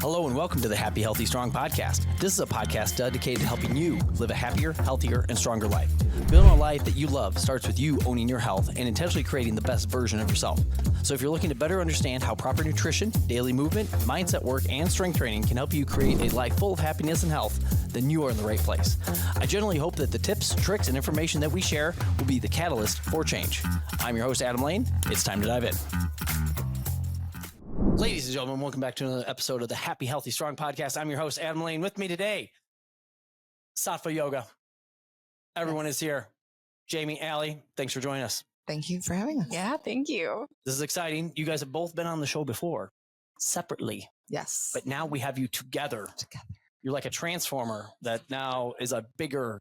Hello and welcome to the Happy, Healthy, Strong podcast. This is a podcast dedicated to helping you live a happier, healthier, and stronger life. Building a life that you love starts with you owning your health and intentionally creating the best version of yourself. So if you're looking to better understand how proper nutrition, daily movement, mindset work, and strength training can help you create a life full of happiness and health, then you are in the right place. I generally hope that the tips, tricks, and information that we share will be the catalyst for change. I'm your host, Adam Lane. It's time to dive in. Ladies and gentlemen, welcome back to another episode of the Happy, Healthy, Strong podcast. I'm your host, Adam Lane. With me today, Sattva Yoga. Everyone is here. Jaime, Allie, thanks for joining us. Thank you for having us. Yeah, thank you. This is exciting. You guys have both been on the show before, separately. Yes. But now we have you together. You're like a transformer that now is a bigger,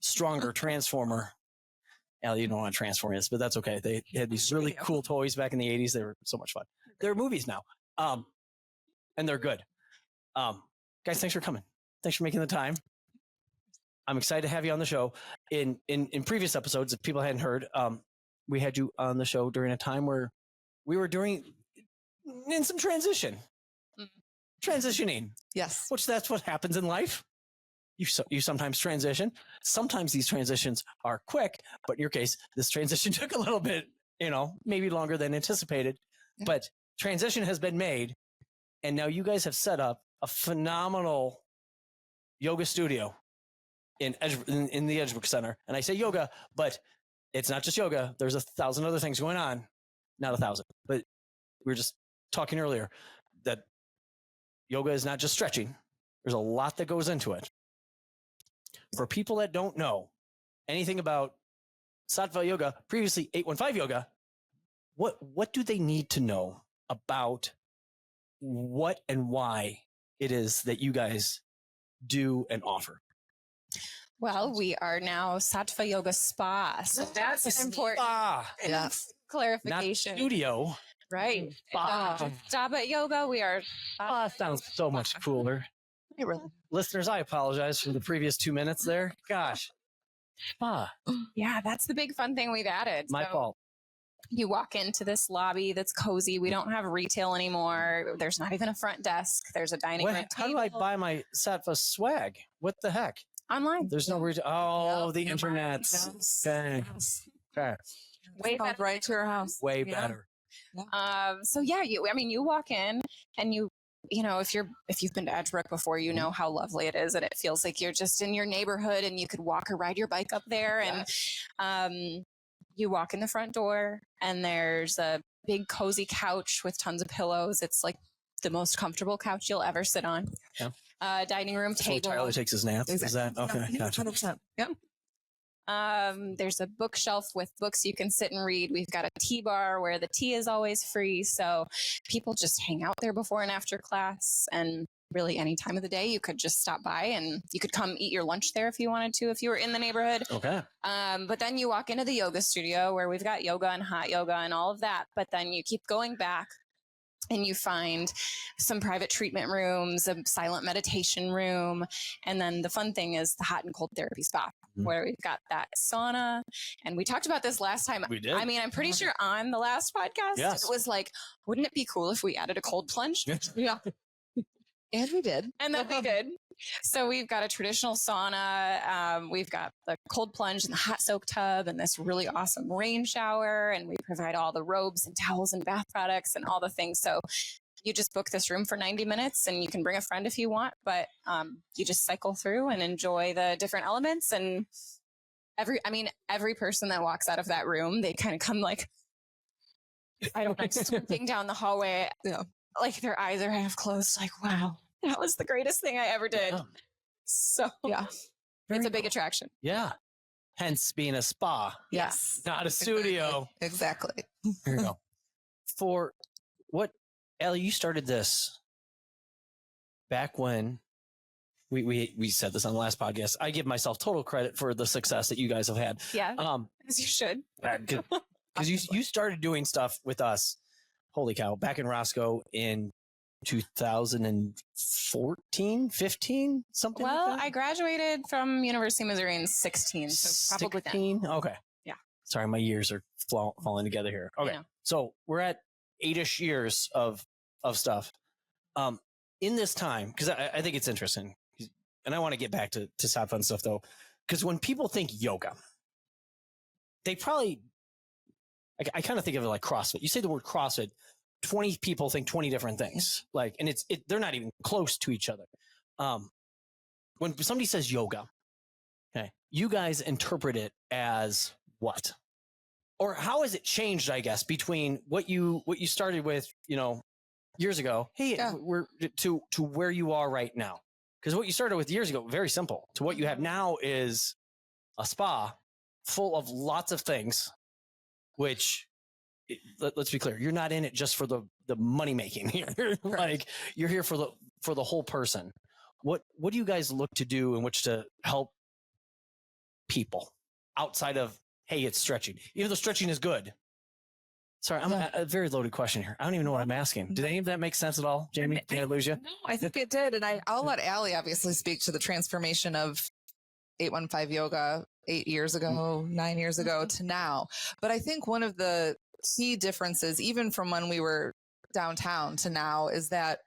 stronger transformer. Allie, you don't want to transform this, but that's okay. They had these really cool toys back in the 80s. They were so much fun. They're movies now. And they're good. Guys, thanks for coming. Thanks for making the time. I'm excited to have you on the show. In previous episodes, if people hadn't heard, we had you on the show during a time where we were in some transitioning. Yes. Which that's what happens in life. You sometimes transition. Sometimes these transitions are quick, but in your case, this transition took a little bit, maybe longer than anticipated. Yeah. But transition has been made, and now you guys have set up a phenomenal yoga studio in the Edgebrook Center. And I say yoga, but it's not just yoga. There's 1,000 other things going on. Not 1,000, but we were just talking earlier that yoga is not just stretching. There's a lot that goes into it. For people that don't know anything about Sattva Yoga, previously 815 Yoga, what do they need to know about what and why it is that you guys do and offer? Well, we are now Sattva Yoga Spa, so that's an important clarification. Not studio. Right. Spa. Sattva Yoga, we are... Spa sounds so much cooler. Really? Listeners, I apologize for the previous 2 minutes there. Gosh. Spa. Yeah, that's the big fun thing we've added. My fault. You walk into this lobby that's cozy. We don't have retail anymore. There's not even a front desk. There's a dining room table. How do I buy my Sattva swag? What the heck? Online. There's no retail. Oh, the internet. Okay. Way better. Right to your house. Way better. You walk in and if you've been to Edgebrook before, you know how lovely it is, and it feels like you're just in your neighborhood and you could walk or ride your bike up there. And you walk in the front door and there's a big cozy couch with tons of pillows. It's like the most comfortable couch you'll ever sit on. Yeah. Dining room table. So Tyler takes his nap. Exactly. Is that okay? Yeah, gotcha. 100%. Yep. There's a bookshelf with books you can sit and read. We've got a tea bar where the tea is always free. So people just hang out there before and after class, and really any time of the day you could just stop by and you could come eat your lunch there if you wanted to, if you were in the neighborhood. Okay. But then you walk into the yoga studio where we've got yoga and hot yoga and all of that. But then you keep going back and you find some private treatment rooms, a silent meditation room. And then the fun thing is the hot and cold therapy spa, where we've got that sauna. And we talked about this last time. We did. I mean, I'm pretty sure on the last podcast, It was like, wouldn't it be cool if we added a cold plunge? Yeah. And we did. And then we did. So we've got a traditional sauna. We've got the cold plunge and the hot soak tub and this really awesome rain shower. And we provide all the robes and towels and bath products and all the things. So you just book this room for 90 minutes and you can bring a friend if you want, but you just cycle through and enjoy the different elements. And every person that walks out of that room, they kind of come like, I don't know, swooping down the hallway. Like their eyes are half closed, like, wow, that was the greatest thing I ever did. Yeah. So it's a big attraction. Yeah. Hence being a spa. Yes. Not a studio. Exactly. Here you go. For what, Ellie, you started this back when we said this on the last podcast. I give myself total credit for the success that you guys have had. Yeah. As you should. Because you started doing stuff with us. Holy cow, back in Roscoe in 2014, 15, something like that? Well, I graduated from University of Missouri in 16, so probably 16? Then. Okay. Yeah. Sorry, my years are falling together here. Okay. So we're at 8-ish years of stuff. in this time, because I think it's interesting, and I want to get back to sattva and stuff though, because when people think yoga, they probably, I kind of think of it like CrossFit. You say the word CrossFit, 20 people think 20 different things. Like, and they're not even close to each other. When somebody says yoga, okay, you guys interpret it as what? Or how has it changed, I guess, between what you started with, years ago, hey, we're to where you are right now? Because what you started with years ago, very simple, to what you have now is a spa full of lots of things, which, let's be clear, you're not in it just for the money making here. Like, you're here for the whole person. What do you guys look to do in which to help people outside of, hey, it's stretching, even though stretching is good? Sorry, I'm a very loaded question here. I don't even know what I'm asking. Did any of that make sense at all, Jamie? Did I lose you? No, I think it did. And I'll let Allie obviously speak to the transformation of 815 yoga 8 years ago, 9 years ago to now. But I think one of the key differences, even from when we were downtown to now, is that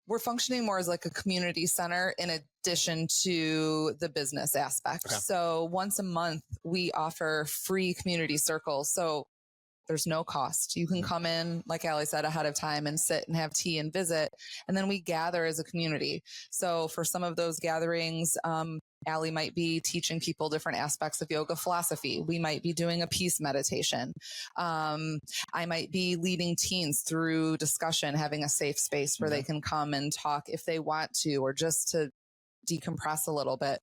we're functioning more as like a community center in addition to the business aspect. Okay. So once a month, we offer free community circles. So there's no cost. You can come in, like Allie said, ahead of time and sit and have tea and visit. And then we gather as a community. So for some of those gatherings, Allie might be teaching people different aspects of yoga philosophy. We might be doing a peace meditation. I might be leading teens through discussion, having a safe space where they can come and talk if they want to, or just to decompress a little bit.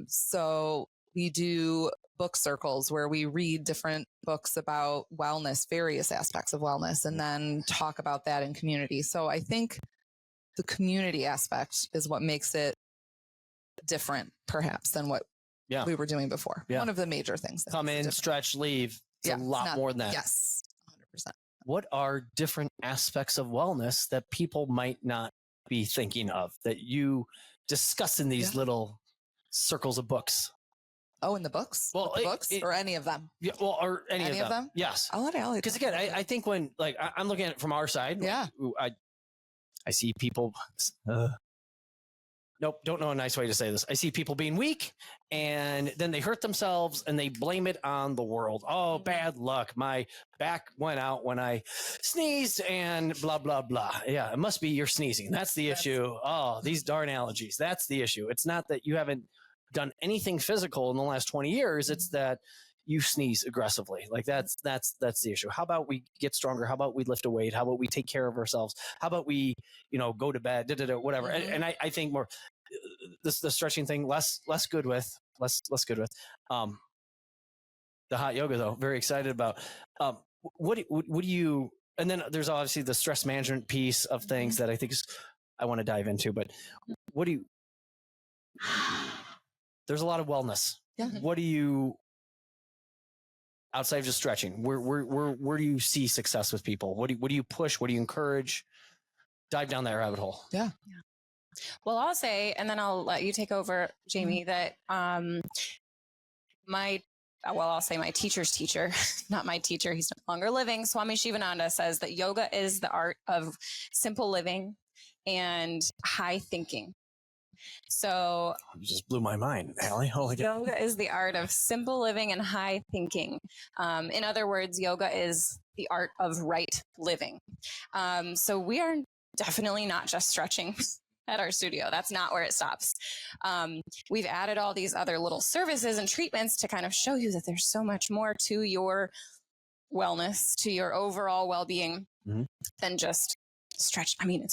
So we do book circles where we read different books about wellness, various aspects of wellness, and then talk about that in community. So I think the community aspect is what makes it different, perhaps, than what we were doing before. One of the major things. Come in, stretch, leave. It's a lot more than that. Yes, 100%. What are different aspects of wellness that people might not be thinking of that you discuss in these little circles of books? Oh, in the books? Well, the books or any of them? Yeah, well, or any of them? Yes. I'll let Allie. Because again, I think when, like, I'm looking at it from our side. Yeah. I see people. Nope, don't know a nice way to say this. I see people being weak, and then they hurt themselves, and they blame it on the world. Oh, bad luck. My back went out when I sneezed, and blah, blah, blah. Yeah, it must be you're sneezing. That's the issue. Oh, these darn allergies. That's the issue. It's not that you haven't done anything physical in the last 20 years. It's that you sneeze aggressively. Like that's the issue. How about we get stronger? How about we lift a weight? How about we take care of ourselves? How about we, go to bed, whatever. Mm-hmm. And I think more the stretching thing, less good with. The hot yoga though, very excited about. What do you, and then there's obviously the stress management piece of things that I think I want to dive into, but what do you, there's a lot of wellness. Yeah. What do you, outside of just stretching, where do you see success with people? What do you push? What do you encourage? Dive down that rabbit hole. Yeah. Well, I'll say, and then I'll let you take over, Jamie, that I'll say my teacher's teacher, not my teacher, he's no longer living, Swami Shivananda, says that yoga is the art of simple living and high thinking. So you just blew my mind, Allie. Yoga is the art of simple living and high thinking. In other words, yoga is the art of right living. So we are definitely not just stretching at our studio. That's not where it stops. We've added all these other little services and treatments to kind of show you that there's so much more to your wellness, to your overall well-being than just stretch. I mean,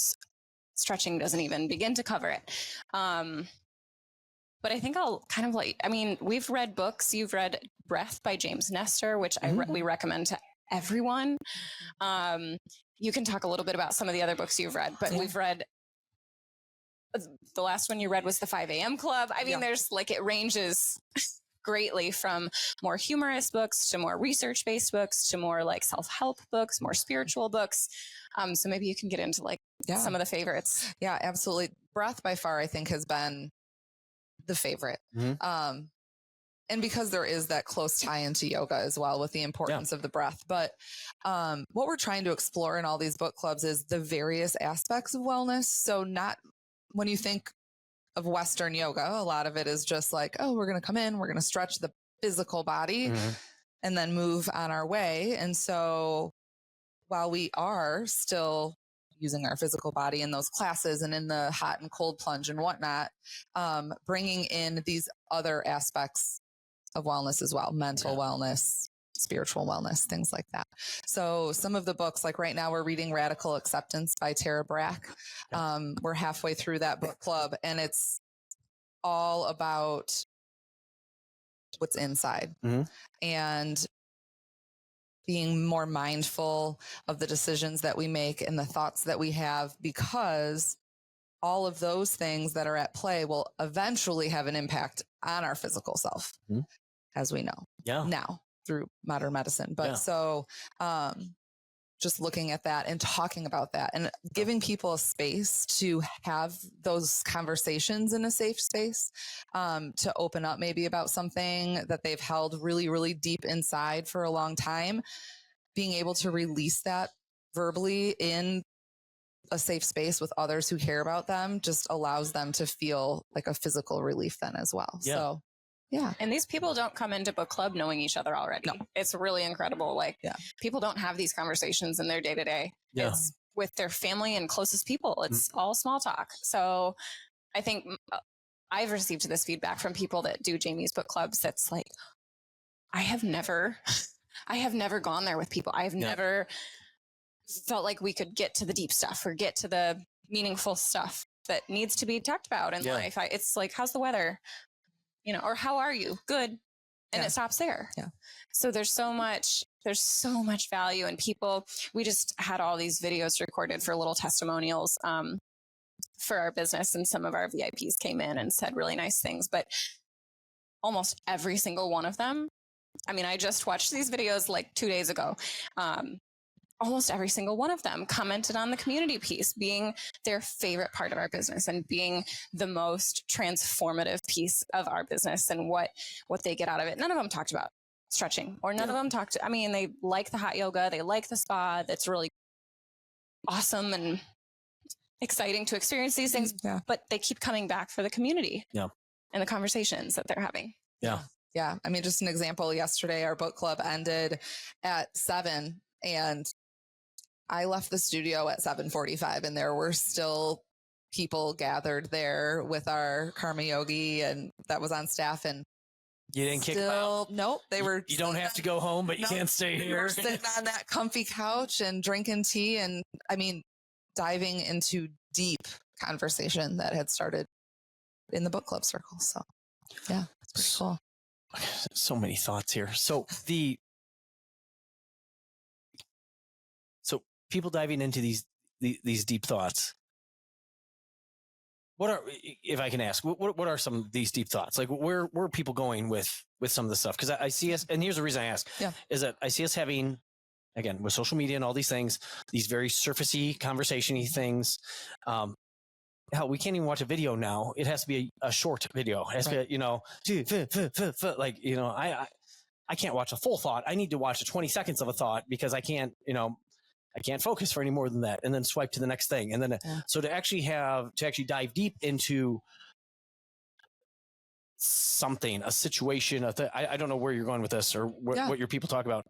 stretching doesn't even begin to cover it. But I think I'll kind of we've read books. You've read Breath by James Nestor, which we recommend to everyone. You can talk a little bit about some of the other books you've read, but we've read, the last one you read was the 5 a.m. Club. I mean, there's it ranges greatly from more humorous books to more research-based books to more self-help books, more spiritual books. So maybe you can get into some of the favorites. Yeah, absolutely. Breath by far, I think, has been the favorite. and because there is that close tie into yoga as well with the importance of the breath. But what we're trying to explore in all these book clubs is the various aspects of wellness. So not when you think of Western yoga, a lot of it is just like, oh, we're going to come in, we're going to stretch the physical body and then move on our way. And so while we are still using our physical body in those classes and in the hot and cold plunge and whatnot, bringing in these other aspects of wellness as well, mental wellness, spiritual wellness, things like that. So some of the books, like right now we're reading Radical Acceptance by Tara Brach. We're halfway through that book club, and it's all about what's inside and being more mindful of the decisions that we make and the thoughts that we have, because all of those things that are at play will eventually have an impact on our physical self, as we know now through modern medicine. But so just looking at that and talking about that and giving people a space to have those conversations in a safe space, to open up maybe about something that they've held really, really deep inside for a long time, being able to release that verbally in a safe space with others who care about them just allows them to feel like a physical relief then as well. So yeah. And these people don't come into book club knowing each other already. No. It's really incredible. Like people don't have these conversations in their day to day. It's with their family and closest people. It's all small talk. So I think I've received this feedback from people that do Jaime's book clubs. That's like, I have never gone there with people. I've never felt like we could get to the deep stuff or get to the meaningful stuff that needs to be talked about in life. It's like, how's the weather? Or how are you? Good. And it stops there. Yeah. So there's so much value in people. We just had all these videos recorded for little testimonials, for our business. And some of our VIPs came in and said really nice things, but almost every single one of them. I mean, I just watched these videos like 2 days ago. Almost every single one of them commented on the community piece being their favorite part of our business and being the most transformative piece of our business and what they get out of it. None of them talked about stretching, or none of them they like the hot yoga. They like the spa. That's really awesome and exciting to experience these things, but they keep coming back for the community and the conversations that they're having. Yeah. I mean, just an example, yesterday, our book club ended at 7 and I left the studio at 7:45 and there were still people gathered there with our karma yogi and that was on staff, and you didn't kick them out? Nope. They were. You don't have to go home, but you can't stay here. We're sitting on that comfy couch and drinking tea, and I mean, diving into deep conversation that had started in the book club circle. So yeah, it's pretty cool. So many thoughts here. So people diving into these deep thoughts. What are, if I can ask, what are some of these deep thoughts? Like where are people going with some of this stuff? Because I see us, and here's the reason I ask, is that I see us having, again, with social media and all these things, these very surfacey, conversation-y things. Hell, we can't even watch a video now. It has to be a short video. It has to be, like, I can't watch a full thought. I need to watch 20 seconds of a thought because I can't focus for any more than that, and then swipe to the next thing. And then, so to actually dive deep into something, a situation, I don't know where you're going with this or what your people talk about.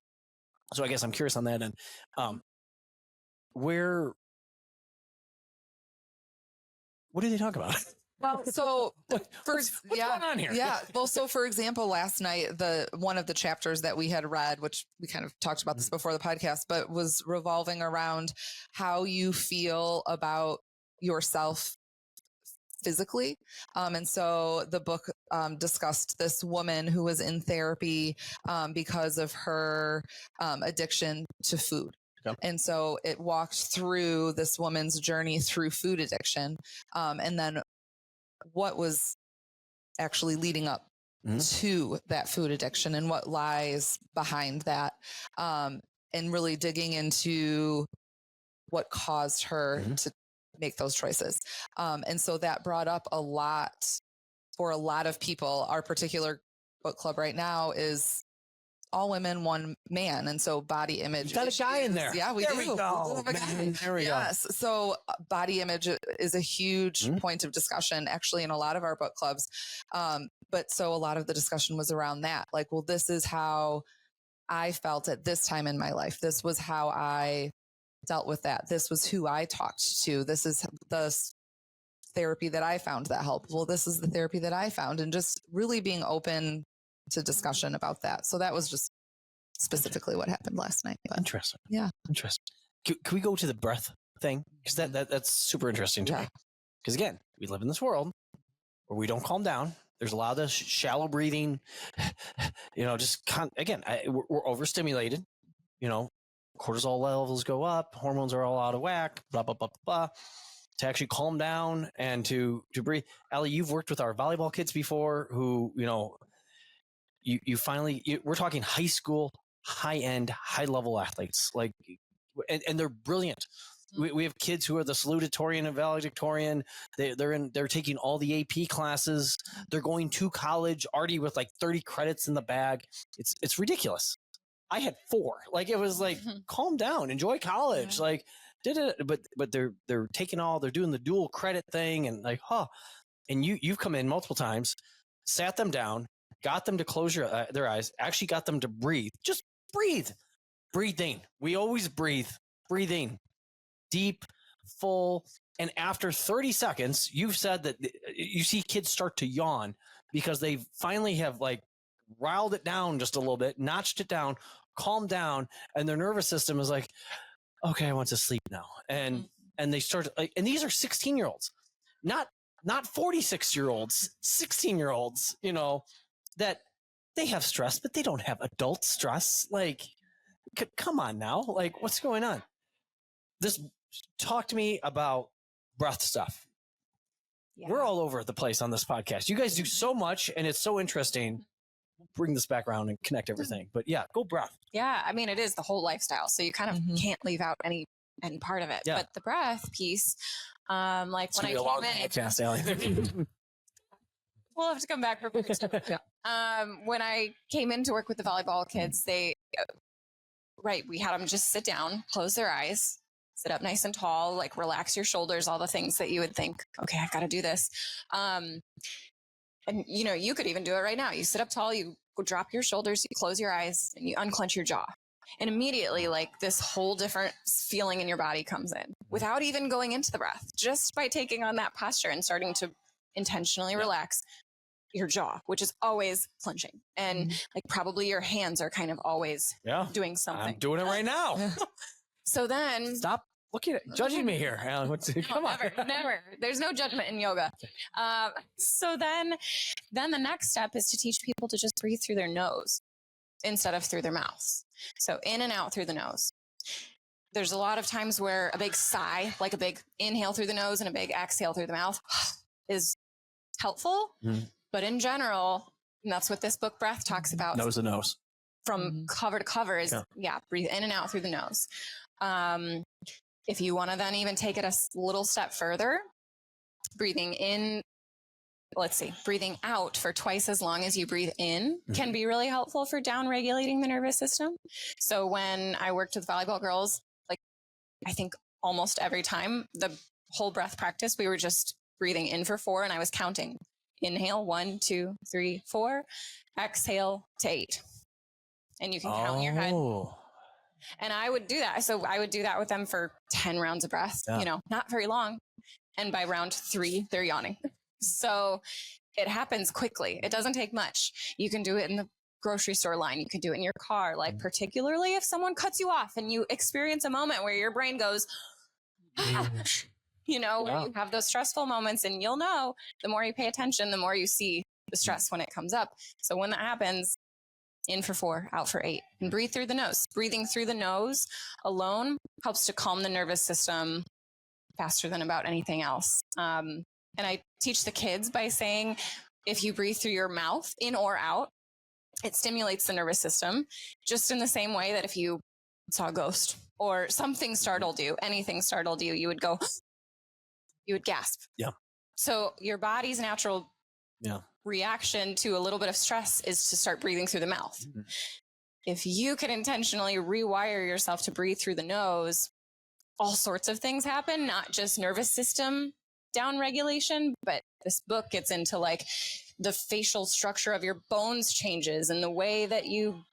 So I guess I'm curious on that. And, what do they talk about? Well, so what's going on here? Yeah. Well, so for example, last night, one of the chapters that we had read, which we kind of talked about this before the podcast, but was revolving around how you feel about yourself physically. And so the book discussed this woman who was in therapy because of her addiction to food. And so it walked through this woman's journey through food addiction. And then what was actually leading up to that food addiction and what lies behind that. And really digging into what caused her to make those choices. And so that brought up a lot for a lot of people. Our particular book club right now is all women, one man. And so body image. You got a guy in there. Yeah, we there do. We go. There we go. Yes. So body image is a huge point of discussion actually in a lot of our book clubs. But so a lot of the discussion was around that. Like, well, this is how I felt at this time in my life. This was how I dealt with that. This was who I talked to. This is the therapy that I found that helped. Well, this is the therapy that I found, and just really being open to discussion about that. So that was just specifically what happened last night. But interesting. Yeah. Interesting. Can we go to the breath thing? Because that's super interesting to me. Because again, we live in this world where we don't calm down. There's a lot of this shallow breathing, just we're overstimulated, cortisol levels go up, hormones are all out of whack, blah, blah, blah, blah. To actually calm down and to breathe. Allie, you've worked with our volleyball kids before who, you finally, we're talking high school, high-end, high-level athletes, and they're brilliant. We have kids who are the salutatorian and valedictorian. They're taking all the AP classes. They're going to college already with 30 credits in the bag. It's ridiculous. I had 4. It was calm down, enjoy college. But they're taking they're doing the dual credit thing and and you've come in multiple times, sat them down, got them to close their eyes, actually got them to breathe. Just breathing. We always breathing, deep, full. And after 30 seconds, you've said that you see kids start to yawn because they finally have riled it down just a little bit, notched it down, calmed down, and their nervous system is okay, I want to sleep now. And they start and these are 16-year-olds, not 46-year-olds, 16-year-olds, that they have stress, but they don't have adult stress. Come on now. What's going on? Talk to me about breath stuff. Yeah. We're all over the place on this podcast. You guys do so much and it's so interesting. Bring this back around and connect everything. But yeah, go breath. Yeah. I mean, it is the whole lifestyle. So you kind of can't leave out any part of it. Yeah. But the breath piece, when I came in, podcast, Allie. We'll have to come back for yeah. When I came in to work with the volleyball kids, we had them just sit down, close their eyes, sit up nice and tall, relax your shoulders, all the things that you would think, okay, I've got to do this. And you could even do it right now. You sit up tall, you drop your shoulders, you close your eyes, and you unclench your jaw. And immediately, this whole different feeling in your body comes in without even going into the breath, just by taking on that posture and starting to intentionally relax your jaw, which is always clenching. And probably your hands are kind of always doing something. I'm doing it right now. So then stop looking at judging me here, Alan. Come on. Never. There's no judgment in yoga. So then the next step is to teach people to just breathe through their nose instead of through their mouths. So in and out through the nose. There's a lot of times where a big sigh, like a big inhale through the nose and a big exhale through the mouth, is helpful. But in general, and that's what this book Breath talks about. Nose to nose. From cover to cover is, breathe in and out through the nose. If you want to then even take it a little step further, breathing in, breathing out for twice as long as you breathe in can be really helpful for down regulating the nervous system. So when I worked with volleyball girls, I think almost every time the whole breath practice, we were just breathing in for 4 and I was counting. Inhale 1, 2, 3, 4, exhale to 8. And you can count in your head. And I would do that. So I would do that with them for 10 rounds of breath, not very long. And by round 3, they're yawning. So it happens quickly. It doesn't take much. You can do it in the grocery store line. You can do it in your car, particularly if someone cuts you off and you experience a moment where your brain goes, where you have those stressful moments, and you'll know the more you pay attention, the more you see the stress when it comes up. So when that happens, in for 4, out for 8, and breathe through the nose. Breathing through the nose alone helps to calm the nervous system faster than about anything else. And I teach the kids by saying, if you breathe through your mouth, in or out, it stimulates the nervous system just in the same way that if you saw a ghost or something startled you, anything startled you, you would go, you would gasp. Yeah. So your body's natural reaction to a little bit of stress is to start breathing through the mouth. Mm-hmm. If you can intentionally rewire yourself to breathe through the nose, all sorts of things happen, not just nervous system downregulation, but this book gets into like the facial structure of your bones changes and the way that you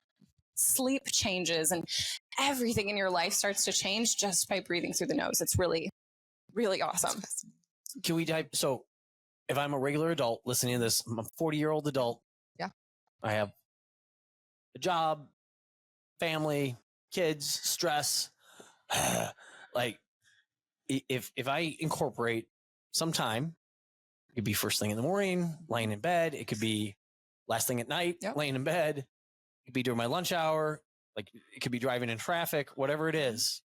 sleep changes and everything in your life starts to change just by breathing through the nose. It's really, really awesome. Can we dive? So if I'm a regular adult listening to this, I'm a 40-year-old adult. Yeah. I have a job, family, kids, stress. Like if I incorporate some time, it could be first thing in the morning, laying in bed. It could be last thing at night, laying in bed. It could be during my lunch hour. Like it could be driving in traffic, whatever it is.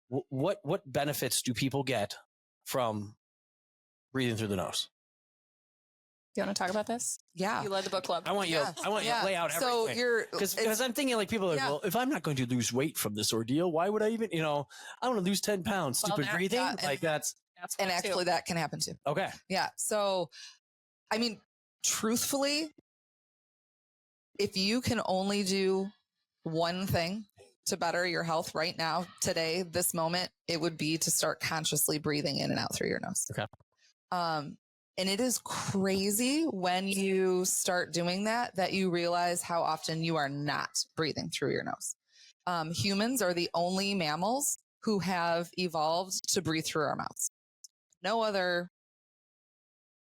What benefits do people get from breathing through the nose? You want to talk about this? Yeah. You led the book club. I want you to lay out everything. So because I'm thinking like people are like, well, if I'm not going to lose weight from this ordeal, why would I even, I want to lose 10 pounds. Stupid breathing. That's actually that can happen too. Okay. Yeah. So, I mean, truthfully, if you can only do one thing to better your health right now, today, this moment, it would be to start consciously breathing in and out through your nose. Okay. And it is crazy when you start doing that you realize how often you are not breathing through your nose. Humans are the only mammals who have evolved to breathe through our mouths. No other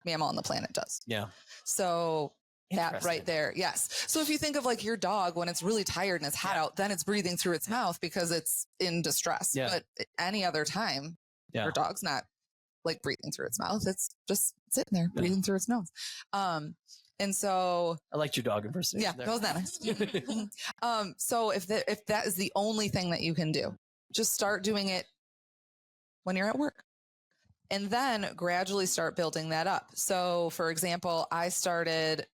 mammal on the planet does. Yeah. So that right there. Yes. So if you think of like your dog, when it's really tired and it's hot out, then it's breathing through its mouth because it's in distress. Yeah. But any other time, your dog's not like breathing through its mouth. It's just sitting there breathing through its nose. And so I liked your dog impersonation. Yeah, that was nice. So if that is the only thing that you can do, just start doing it when you're at work. And then gradually start building that up. So for example, I started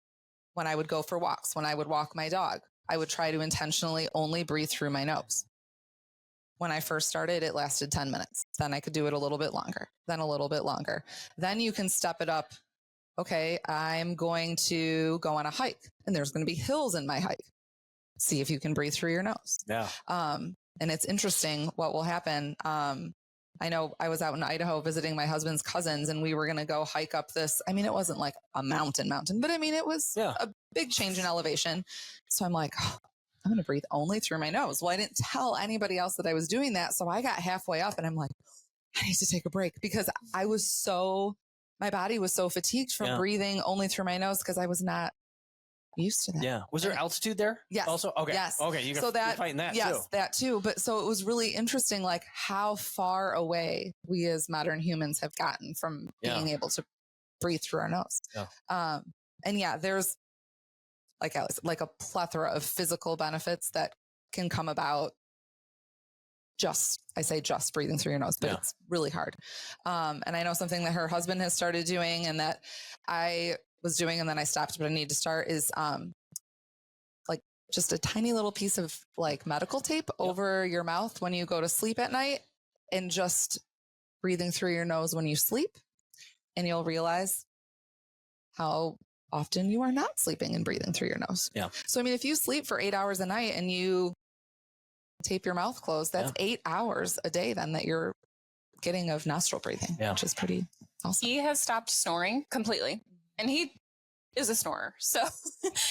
when I would go for walks, when I would walk my dog, I would try to intentionally only breathe through my nose. When I first started, it lasted 10 minutes. Then I could do it a little bit longer, then a little bit longer. Then you can step it up. Okay, I'm going to go on a hike and there's going to be hills in my hike. See if you can breathe through your nose. Yeah. And it's interesting what will happen. I know I was out in Idaho visiting my husband's cousins and we were going to go hike up this. I mean, it wasn't like a mountain, but I mean, it was a big change in elevation. So I'm like, I'm going to breathe only through my nose. Well, I didn't tell anybody else that I was doing that. So I got halfway up and I'm like, I need to take a break because my body was so fatigued from breathing only through my nose because I was not used to that. Yeah. Was there altitude there? Yes. Also? Okay. Yes. Okay. You're fighting that too. That too. But so it was really interesting, like how far away we as modern humans have gotten from being able to breathe through our nose. Yeah. And there's like a plethora of physical benefits that can come about just breathing through your nose, but it's really hard. And I know something that her husband has started doing and that I was doing and then I stopped, but I need to start is like just a tiny little piece of like medical tape over your mouth when you go to sleep at night and just breathing through your nose when you sleep. And you'll realize how often you are not sleeping and breathing through your nose. Yeah. So, I mean, if you sleep for 8 hours a night and you tape your mouth closed, that's 8 hours a day then that you're getting of nostril breathing, which is pretty awesome. He has stopped snoring completely and he is a snorer. So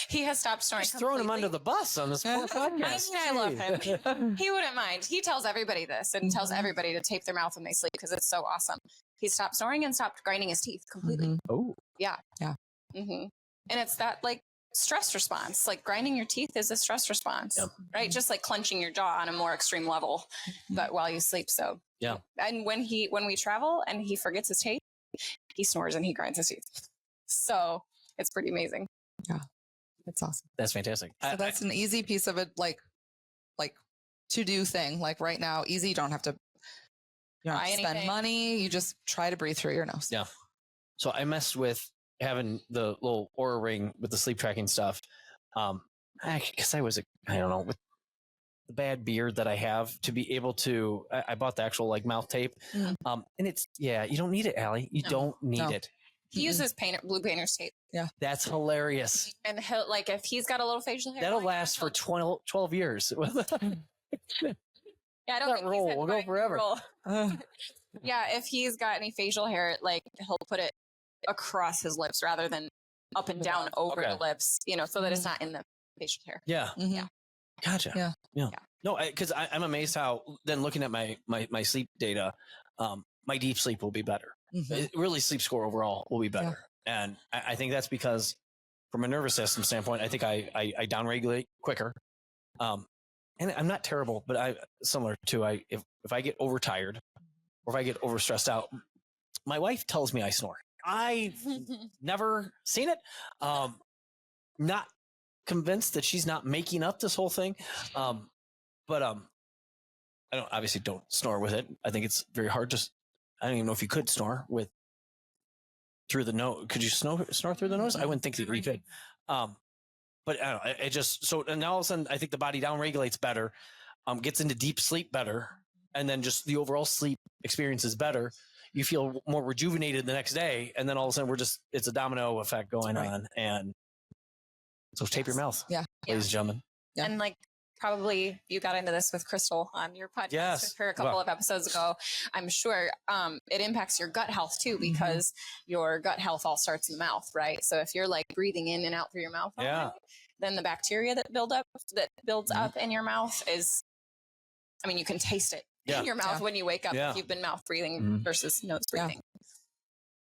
he has stopped snoring. Just throwing him under the bus on this poor podcast. I love him. He wouldn't mind. He tells everybody this and tells everybody to tape their mouth when they sleep because it's so awesome. He stopped snoring and stopped grinding his teeth completely. Mm-hmm. Oh. Yeah. Yeah. Mm-hmm. And it's that like stress response, like grinding your teeth is a stress response, right? Just like clenching your jaw on a more extreme level, but while you sleep. So and when we travel and he forgets his tape, he snores and he grinds his teeth. So it's pretty amazing. Yeah. It's awesome. That's fantastic. So that's an easy piece of it. Like to do thing, like right now, easy. You don't have to spend money. You just try to breathe through your nose. Yeah. So I messed with having the little Oura ring with the sleep tracking stuff. Because I was, with the bad beard that I have to be able to, I bought the actual like mouth tape. And it's, you don't need it, Allie. You don't need it. He uses blue painter's tape. Yeah. That's hilarious. And he'll, like, if he's got a little facial hair, That'll last for 12 years. Yeah, I don't that think roll he's will go forever. Yeah, if he's got any facial hair, like, he'll put it across his lips rather than up and down over the lips, you know, so that it's not in the facial hair. Yeah. Yeah. Gotcha. Yeah. No, because I'm amazed how then looking at my sleep data, my deep sleep will be better. Really, sleep score overall will be better. And I think that's because from a nervous system standpoint, I think I downregulate quicker. And I'm not terrible, but if I get overtired or if I get overstressed out, my wife tells me I snore. I've never seen it. Not convinced that she's not making up this whole thing. But I obviously don't snore with it. I think it's very hard to, I don't even know if you could snore through the nose. Could you snore through the nose? I wouldn't think that you could. But I don't know, it just, so and now all of a sudden I think the body down regulates better, gets into deep sleep better. And then just the overall sleep experience is better. You feel more rejuvenated the next day. And then all of a sudden it's a domino effect going on. And so tape your mouth, ladies and gentlemen. Yeah. And like, probably you got into this with Crystal on your podcast with her a couple of episodes ago. I'm sure it impacts your gut health too, because your gut health all starts in the mouth, right? So if you're like breathing in and out through your mouth, then the bacteria that builds up in your mouth is, I mean, you can taste it in your mouth when you wake up if you've been mouth breathing versus nose breathing.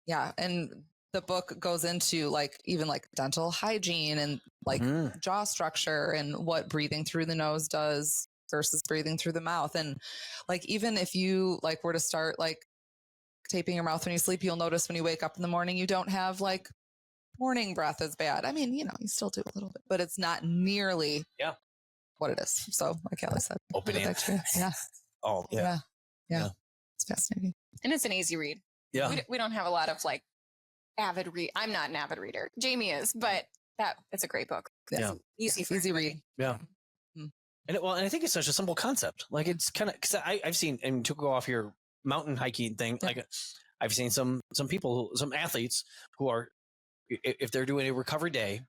Yeah. And the book goes into like even like dental hygiene and like jaw structure and what breathing through the nose does versus breathing through the mouth. And like, even if you like were to start like taping your mouth when you sleep, you'll notice when you wake up in the morning, you don't have like morning breath as bad. I mean, you know, you still do a little bit, but it's not nearly what it is. So like Allie said, opening. Oh yeah. It's fascinating. And it's an easy read. Yeah. We don't have a lot of like avid read. I'm not an avid reader. Jamie is, but it's a great book. Easy read. Yeah. And I think it's such a simple concept. Like it's kind of, cause I've seen, and to go off your mountain hiking thing, like I've seen some people, some athletes who are, if they're doing a recovery day,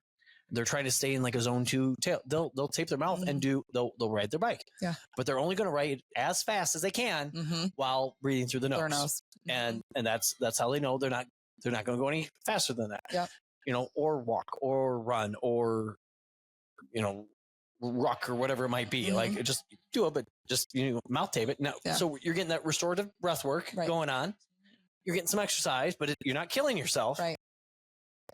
they're trying to stay in like a zone 2 tail. They'll tape their mouth and they'll ride their bike. Yeah. But they're only going to ride as fast as they can while breathing through the nose. Their nose. And that's how they know they're not going to go any faster than that. Yeah. You know, or walk or run or, you know, rock or whatever it might be. Like just do it, but just, you know, mouth tape it. Now, so you're getting that restorative breath work going on. You're getting some exercise, but you're not killing yourself. Right.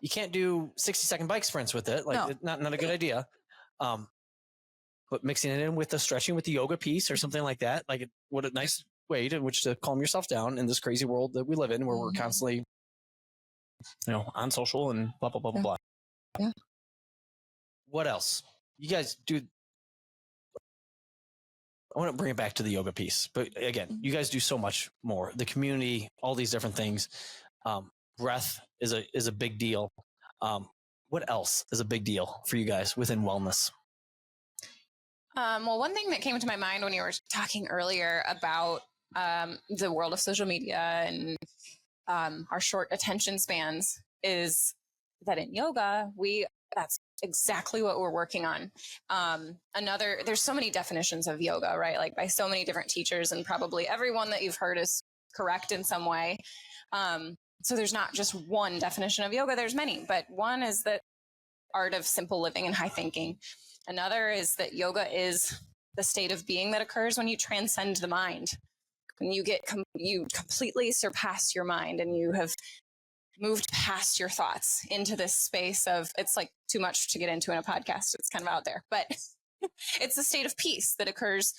You can't do 60-second bike sprints with it. Like it's not a good idea. But mixing it in with the stretching with the yoga piece or something like that, like what a nice way in which to calm yourself down in this crazy world that we live in, where we're constantly, you know, on social and blah, blah, blah, blah, blah. Yeah. What else? You guys do. I want to bring it back to the yoga piece, but again, you guys do so much more. The community, all these different things. Breath is a big deal. What else is a big deal for you guys within wellness? Well, one thing that came to my mind when you were talking earlier about the world of social media and our short attention spans is that in yoga, that's exactly what we're working on. There's so many definitions of yoga, right? Like by so many different teachers, and probably everyone that you've heard is correct in some way. So there's not just one definition of yoga, there's many, but one is the art of simple living and high thinking. Another is that yoga is the state of being that occurs when you transcend the mind. When you you completely surpass your mind and you have moved past your thoughts into this space of, it's like too much to get into in a podcast. It's kind of out there, but it's a state of peace that occurs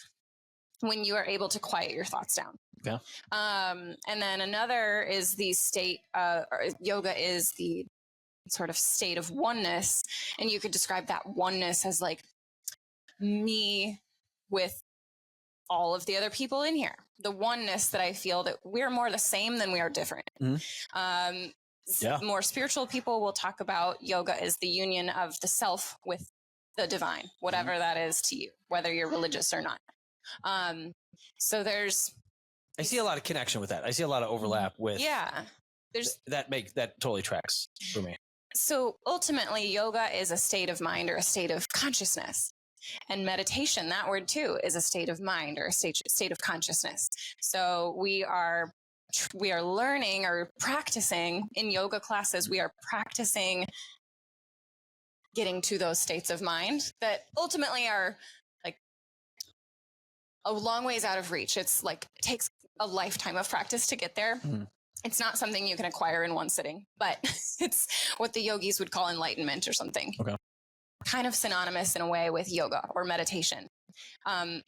when you are able to quiet your thoughts down. Yeah. And then another is the state, yoga is the sort of state of oneness. And you could describe that oneness as like me with all of the other people in here. The oneness that I feel that we're more the same than we are different. More spiritual people will talk about yoga as the union of the self with the divine, whatever that is to you, whether you're religious or not. So I see a lot of connection with that. I see a lot of overlap with that totally tracks for me. So ultimately, yoga is a state of mind or a state of consciousness. And meditation, that word too, is a state of mind or a state of consciousness. So we are learning or practicing in yoga classes. We are practicing getting to those states of mind that ultimately are like a long ways out of reach. It's like it takes a lifetime of practice to get there. Mm. It's not something you can acquire in one sitting, but it's what the yogis would call enlightenment or something. Okay. Kind of synonymous in a way with yoga or meditation.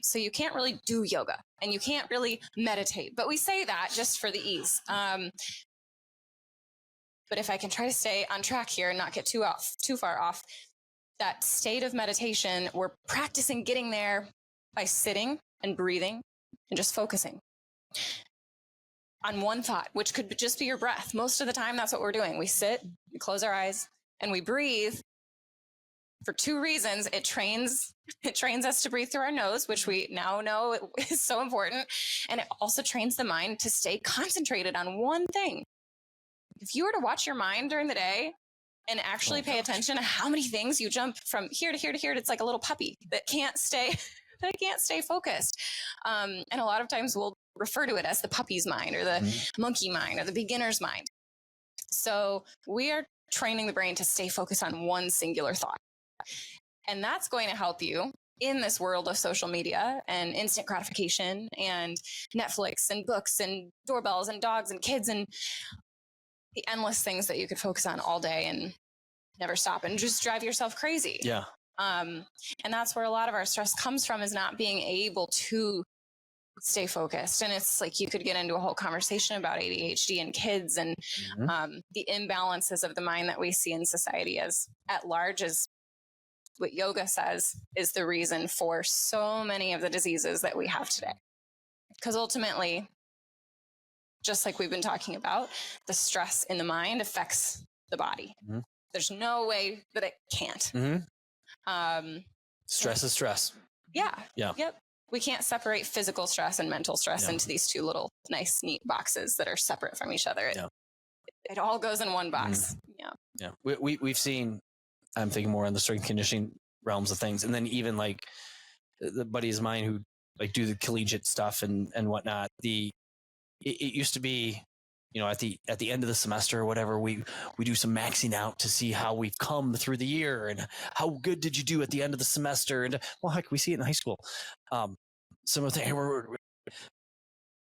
So you can't really do yoga and you can't really meditate, but we say that just for the ease. But if I can try to stay on track here and not get too far off, that state of meditation, we're practicing getting there by sitting and breathing and just focusing on one thought, which could just be your breath. Most of the time, that's what we're doing. We sit, we close our eyes, and we breathe for two reasons. It trains us to breathe through our nose, which we now know is so important. And it also trains the mind to stay concentrated on one thing. If you were to watch your mind during the day and actually pay attention to how many things you jump from here to here to here, it's like a little puppy that can't stay focused. And a lot of times we'll refer to it as the puppy's mind or the monkey mind or the beginner's mind. So we are training the brain to stay focused on one singular thought. And that's going to help you in this world of social media and instant gratification and Netflix and books and doorbells and dogs and kids and the endless things that you could focus on all day and never stop and just drive yourself crazy. Yeah. And that's where a lot of our stress comes from, is not being able to stay focused. And it's like you could get into a whole conversation about ADHD and kids and the imbalances of the mind that we see in society as at large, is what yoga says is the reason for so many of the diseases that we have today. Because ultimately, just like we've been talking about, the stress in the mind affects the body. Mm-hmm. There's no way that it can't. Mm-hmm. Stress is stress. Yeah. Yep. We can't separate physical stress and mental stress into these two little nice, neat boxes that are separate from each other. It all goes in one box. Yeah. We've seen, I'm thinking more on the strength conditioning realms of things. And then even like the buddies of mine who like do the collegiate stuff and whatnot, it used to be, at the end of the semester or whatever, we do some maxing out to see how we've come through the year and how good did you do at the end of the semester. And well, heck, we see it in high school. Some of the things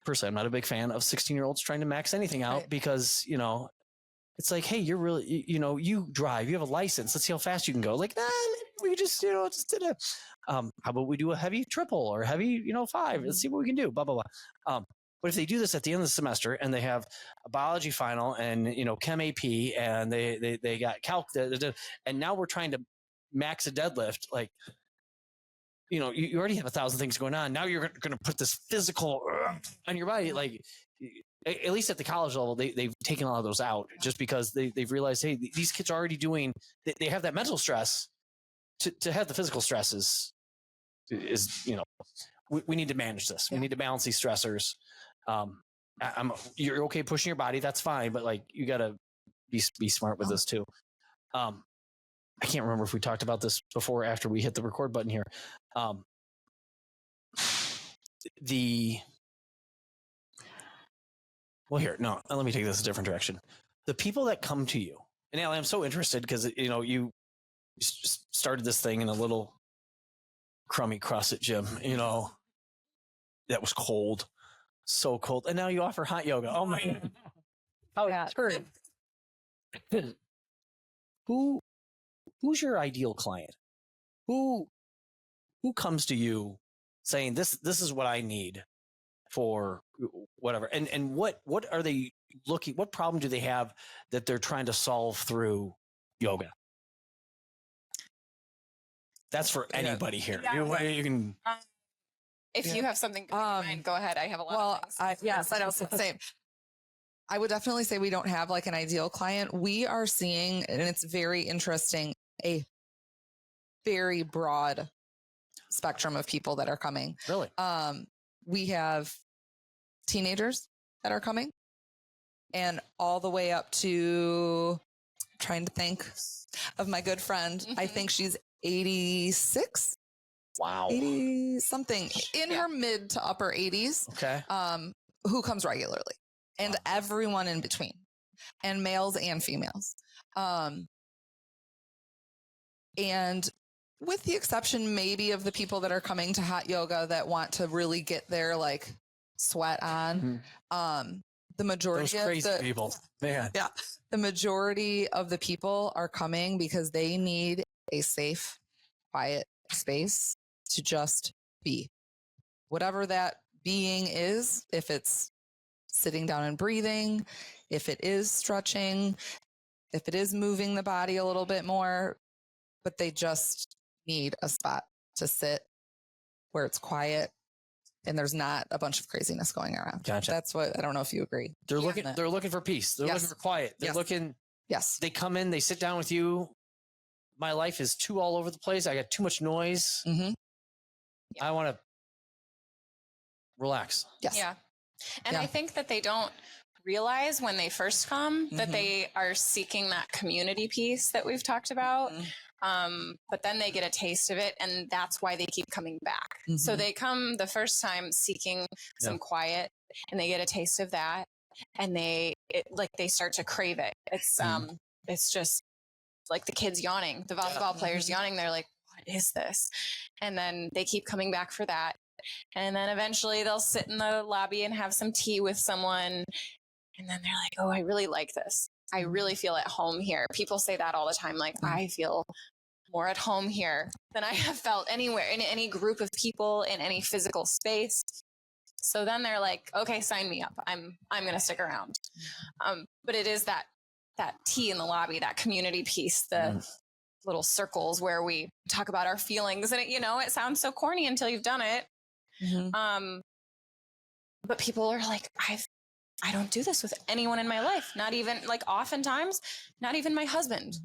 personally, I'm not a big fan of 16-year-olds trying to max anything out because, it's like, hey, you're really, you drive, you have a license. Let's see how fast you can go. Like, we just did a, how about we do a heavy triple or heavy, 5, let's see what we can do, blah, blah, blah. But if they do this at the end of the semester and they have a biology final and, chem AP and they got calc, and now we're trying to max a deadlift, like, you already have 1,000 things going on. Now you're going to put this physical on your body. Like, at least at the college level, they've taken all of those out just because they've realized, hey, these kids are already doing, they have that mental stress to have the physical stress is we need to manage this. We need to balance these stressors. You're okay pushing your body. That's fine. But like, you got to be smart with this too. I can't remember if we talked about this before or after we hit the record button here. Let me take this a different direction. The people that come to you, and Allie, I'm so interested because, you started this thing in a little crummy CrossFit gym, that was cold, so cold. And now you offer hot yoga. Oh my God. Oh, yeah. Who's your ideal client? Who comes to you saying this is what I need for whatever? And what are they looking, what problem do they have that they're trying to solve through yoga? That's for anybody here. Yeah. You can. If you have something in mind, go ahead. I have a lot of things. Yes, I also say, I would definitely say we don't have like an ideal client. We are seeing, and it's very interesting, a very broad spectrum of people that are coming. Really? We have teenagers that are coming. and all the way up to, trying to think of my good friend. I think she's 86. Wow. 80 something in her mid to upper 80s. Okay. Who comes regularly, and everyone in between, and males and females. And with the exception maybe of the people that are coming to hot yoga that want to really get their like sweat on, the majority Those crazy of the people, man. Yeah. The majority of the people are coming because they need a safe, quiet space to just be. Whatever that being is, if it's sitting down and breathing, if it is stretching, if it is moving the body a little bit more, but they just need a spot to sit where it's quiet and there's not a bunch of craziness going around. Gotcha. That's what, I don't know if you agree. They're looking for peace. They're looking for quiet. They're looking. Yes. They come in, they sit down with you. My life is too all over the place. I got too much noise. I want to relax. Yes. Yeah. And I think that they don't realize when they first come that they are seeking that community piece that we've talked about. But then they get a taste of it, and that's why they keep coming back. So they come the first time seeking some quiet, and they get a taste of that, and they start to crave it. It's just like the kids yawning, the volleyball players yawning. They're like, what is this? And then they keep coming back for that. And then eventually they'll sit in the lobby and have some tea with someone. And then they're like, oh, I really like this. I really feel at home here. People say that all the time. Like, I feel more at home here than I have felt anywhere in any group of people in any physical space. So then they're like, okay, sign me up. I'm going to stick around. But it is that tea in the lobby, that community piece, the little circles where we talk about our feelings. And it sounds so corny until you've done it. But people are like, I don't do this with anyone in my life. Not even, like, oftentimes, not even my husband.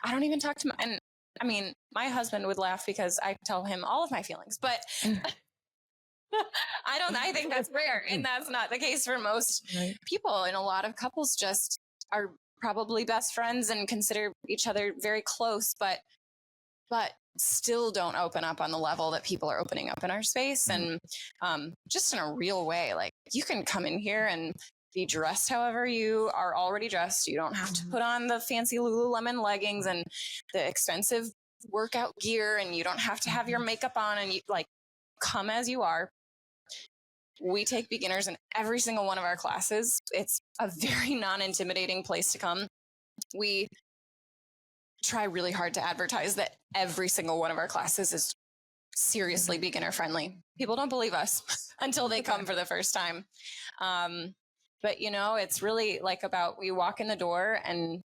I don't even talk to my, and I mean, my husband would laugh because I tell him all of my feelings, but I think that's rare. And that's not the case for most people. And a lot of couples just are probably best friends and consider each other very close, but still don't open up on the level that people are opening up in our space. And just in a real way, like, you can come in here and be dressed however you are already dressed. You don't have to put on the fancy Lululemon leggings and the expensive workout gear, and you don't have to have your makeup on, and you come as you are. We take beginners in every single one of our classes. It's a very non-intimidating place to come. We try really hard to advertise that every single one of our classes is seriously beginner friendly. People don't believe us until they come for the first time. But it's really about, we walk in the door and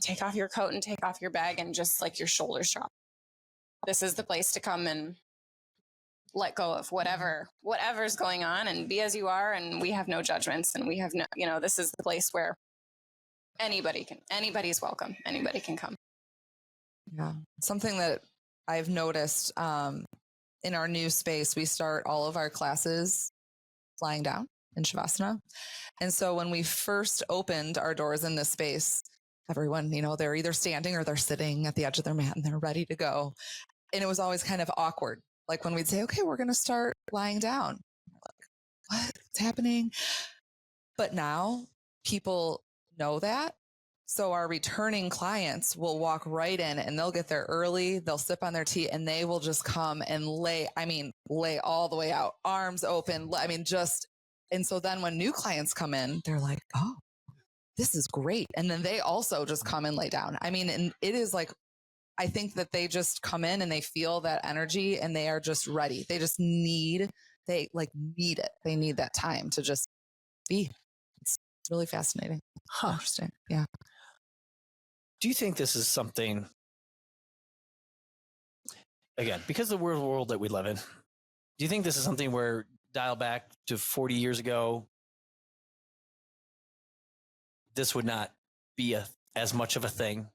take off your coat and take off your bag and just your shoulders drop. This is the place to come and let go of whatever's going on and be as you are. And we have no judgments, and we have no, this is the place where anybody's welcome. Anybody can come. Yeah. Something that I've noticed, in our new space, we start all of our classes lying down in Shavasana. And so when we first opened our doors in this space, everyone, they're either standing or they're sitting at the edge of their mat and they're ready to go. And it was always kind of awkward. Like when we'd say, okay, we're going to start lying down. What's happening? But now people know that. So our returning clients will walk right in and they'll get there early. They'll sip on their tea and they will just come and lay all the way out, arms open. And so then when new clients come in, they're like, oh, this is great. And then they also just come and lay down. And it is I think that they just come in and they feel that energy and they are just ready. They just need it. They need that time to just be. It's really fascinating. Interesting. Yeah. Do you think this is something, again, because of the world that we live in, do you think this is something where, dial back to 40 years ago, this would not be as much of a thing?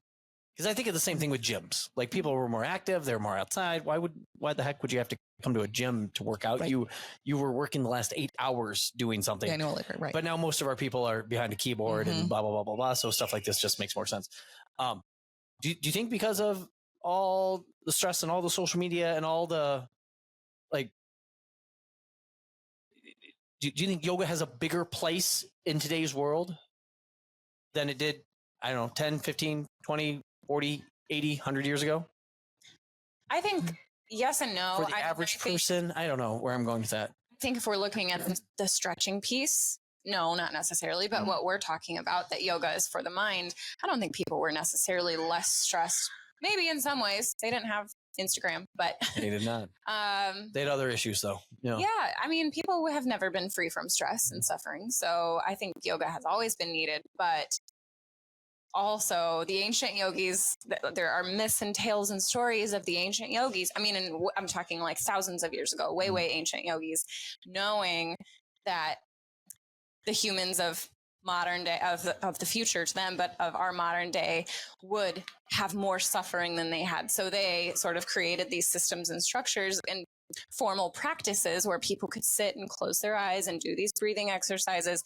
Because I think of the same thing with gyms. Like people were more active, they're more outside. Why the heck would you have to come to a gym to work out? Right. You were working the last 8 hours doing something. Manual labor, right. But now most of our people are behind a keyboard and blah, blah, blah, blah, blah. So stuff like this just makes more sense. Do you think because of all the stress and all the social media and all the, like, do you think yoga has a bigger place in today's world than it did, I don't know, 10, 15, 20, 40, 80, 100 years ago? I think yes and no. For the average person, I don't know where I'm going with that. I think if we're looking at the stretching piece, no, not necessarily. But what we're talking about, that yoga is for the mind, I don't think people were necessarily less stressed. Maybe in some ways they didn't have Instagram, but They did not. They had other issues though. You know? Yeah, I mean, people have never been free from stress and suffering. So I think yoga has always been needed, but also the ancient yogis, there are myths and tales and stories of the ancient yogis. I mean, and I'm talking like thousands of years ago, way ancient yogis, knowing that the humans of modern day, of the future to them, but of our modern day, would have more suffering than they had. So they sort of created these systems and structures and formal practices where people could sit and close their eyes and do these breathing exercises,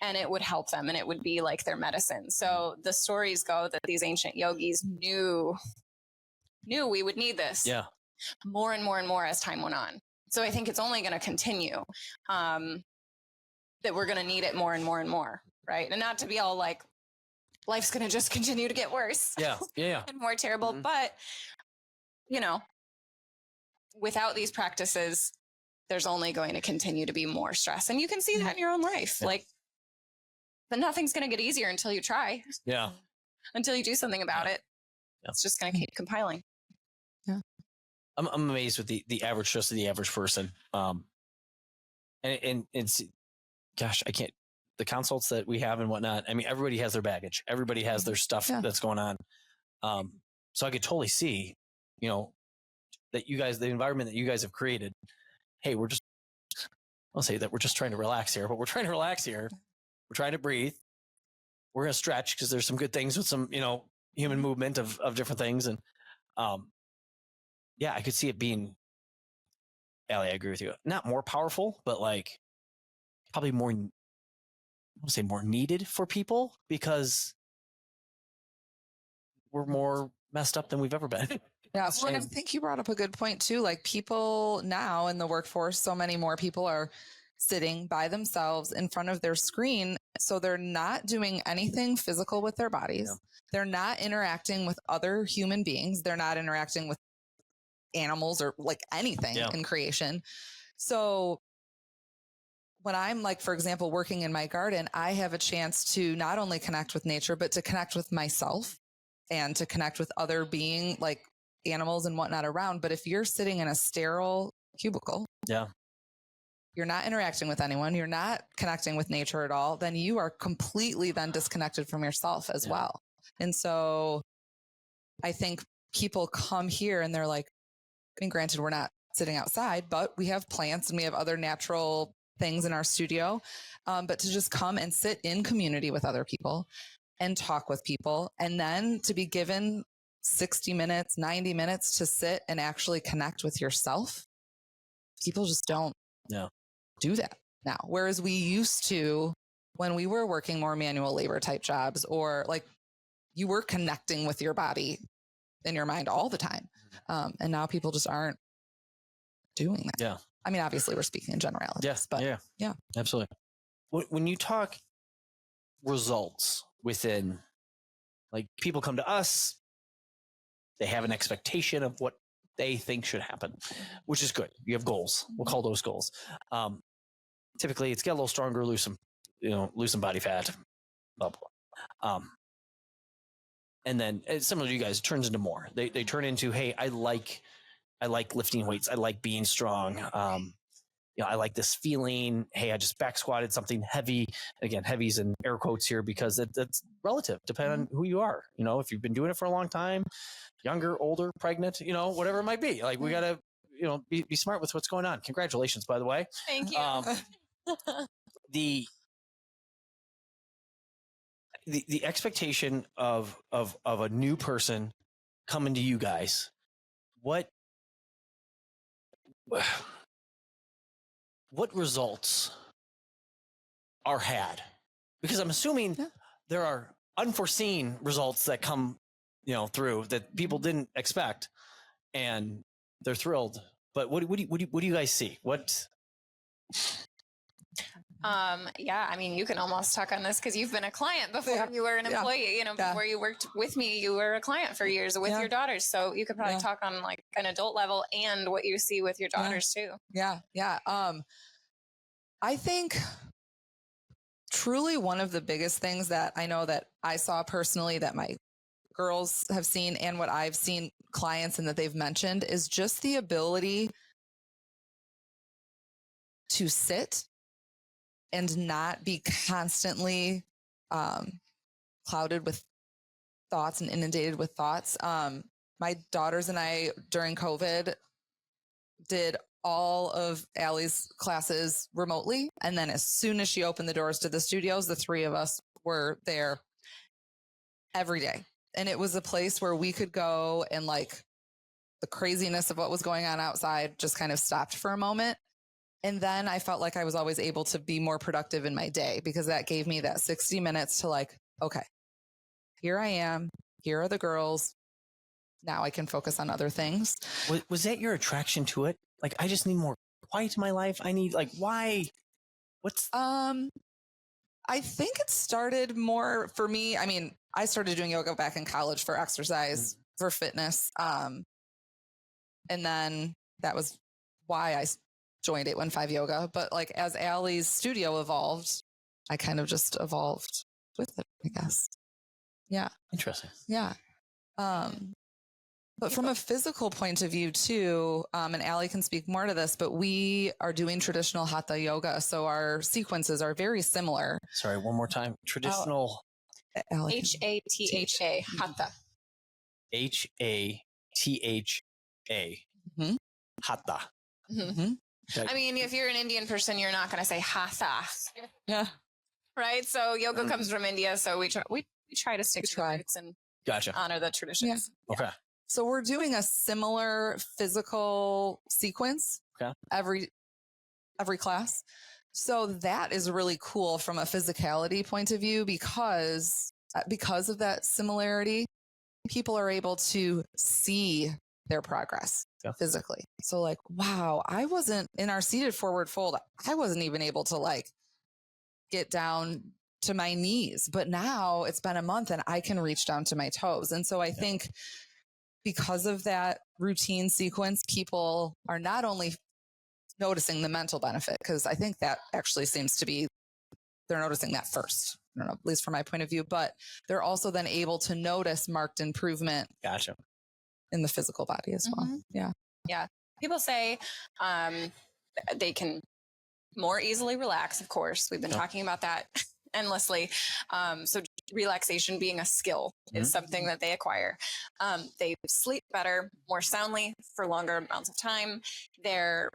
and it would help them, and it would be like their medicine. So the stories go that these ancient yogis knew we would need this more and more and more as time went on. So I think it's only going to continue, that we're going to need it more and more and more, right? And not to be all like, life's going to just continue to get worse and more terrible. But, you know, without these practices, there's only going to continue to be more stress. And you can see that in your own life. Like, but nothing's going to get easier until you try. Yeah. Until you do something about it. It's just going to keep compiling. Yeah. I'm amazed with the average stress of the average person. And it's, gosh, I can't, the consults that we have and whatnot. I mean, everybody has their baggage. Everybody has their stuff that's going on. So I could totally see, you know, that you guys, the environment that you guys have created. Hey, I'll say that we're just trying to relax here, but we're trying to relax here. We're trying to breathe. We're going to stretch because there's some good things with some, you know, human movement of different things. And I could see it being, Allie, I agree with you. Not more powerful, but like probably more, I won't say more needed for people because we're more messed up than we've ever been. Yeah. Well, and I think you brought up a good point too. Like people now in the workforce, so many more people are sitting by themselves in front of their screen. So they're not doing anything physical with their bodies. Yeah. They're not interacting with other human beings. They're not interacting with animals or like anything in creation. So when I'm like, for example, working in my garden, I have a chance to not only connect with nature, but to connect with myself and to connect with other being like animals and whatnot around. But if you're sitting in a sterile cubicle, you're not interacting with anyone, you're not connecting with nature at all, then you are completely then disconnected from yourself as well. And so I think people come here and they're like, I mean, granted, we're not sitting outside, but we have plants and we have other natural things in our studio. But to just come and sit in community with other people and talk with people, and then to be given 60 minutes, 90 minutes to sit and actually connect with yourself, people just don't do that now. Whereas we used to, when we were working more manual labor type jobs, or like you were connecting with your body and your mind all the time. And now people just aren't doing that. Yeah. I mean, obviously we're speaking in generalities, but yeah, absolutely. When you talk results within, like people come to us, they have an expectation of what they think should happen, which is good. You have goals. We'll call those goals. Typically it's get a little stronger, lose some body fat, blah, blah. And then similar to you guys, it turns into more. They turn into, hey, I like lifting weights. I like being strong. I like this feeling. Hey, I just back squatted something heavy. Again, heavy's in air quotes here because that's relative, depending on who you are. You know, if you've been doing it for a long time, younger, older, pregnant, whatever it might be. Like we got to, be smart with what's going on. Congratulations, by the way. Thank you. the expectation of a new person coming to you guys, what results are had? Because I'm assuming there are unforeseen results that come, through that people didn't expect, and they're thrilled. But what do you guys see? What? Yeah, I mean, you can almost talk on this because you've been a client before you were an employee, before you worked with me, you were a client for years with your daughters. So you could probably talk on like an adult level and what you see with your daughters too. Yeah. I think truly one of the biggest things that I know that I saw personally that my girls have seen and what I've seen clients and that they've mentioned is just the ability to sit and not be constantly clouded with thoughts and inundated with thoughts. My daughters and I during COVID did all of Allie's classes remotely. And then as soon as she opened the doors to the studios, the three of us were there every day. And it was a place where we could go and like the craziness of what was going on outside just kind of stopped for a moment. And then I felt like I was always able to be more productive in my day because that gave me that 60 minutes to like, okay, here I am. Here are the girls. Now I can focus on other things. Was that your attraction to it? Like, I just need more quiet in my life. I need why? What's? I think it started more for me. I mean, I started doing yoga back in college for exercise, for fitness. And then that was why I joined 815 Yoga. But like as Allie's studio evolved, I kind of just evolved with it, I guess. Yeah. Interesting. Yeah. But from a physical point of view too, and Allie can speak more to this, but we are doing traditional Hatha yoga. So our sequences are very similar. Sorry, one more time. Traditional. Hatha. Hatha. Hatha. Mm-hmm. Hatha. Mm-hmm. I mean, if you're an Indian person, you're not going to say hatha. Yeah. Right. So yoga comes from India. So we try to stick to the roots and honor the traditions. Yeah. Okay. So we're doing a similar physical sequence every class. So that is really cool from a physicality point of view because of that similarity, people are able to see their progress physically. So like, wow, I wasn't in our seated forward fold. I wasn't even able to like get down to my knees, but now it's been a month and I can reach down to my toes. And so I think because of that routine sequence, people are not only noticing the mental benefit, because I think that actually seems to be, they're noticing that first, I don't know, at least from my point of view, but they're also then able to notice marked improvement in the physical body as well. Yeah. Yeah. People say they can more easily relax, of course. We've been talking about that endlessly. So relaxation being a skill is something that they acquire. They sleep better, more soundly for longer amounts of time. They're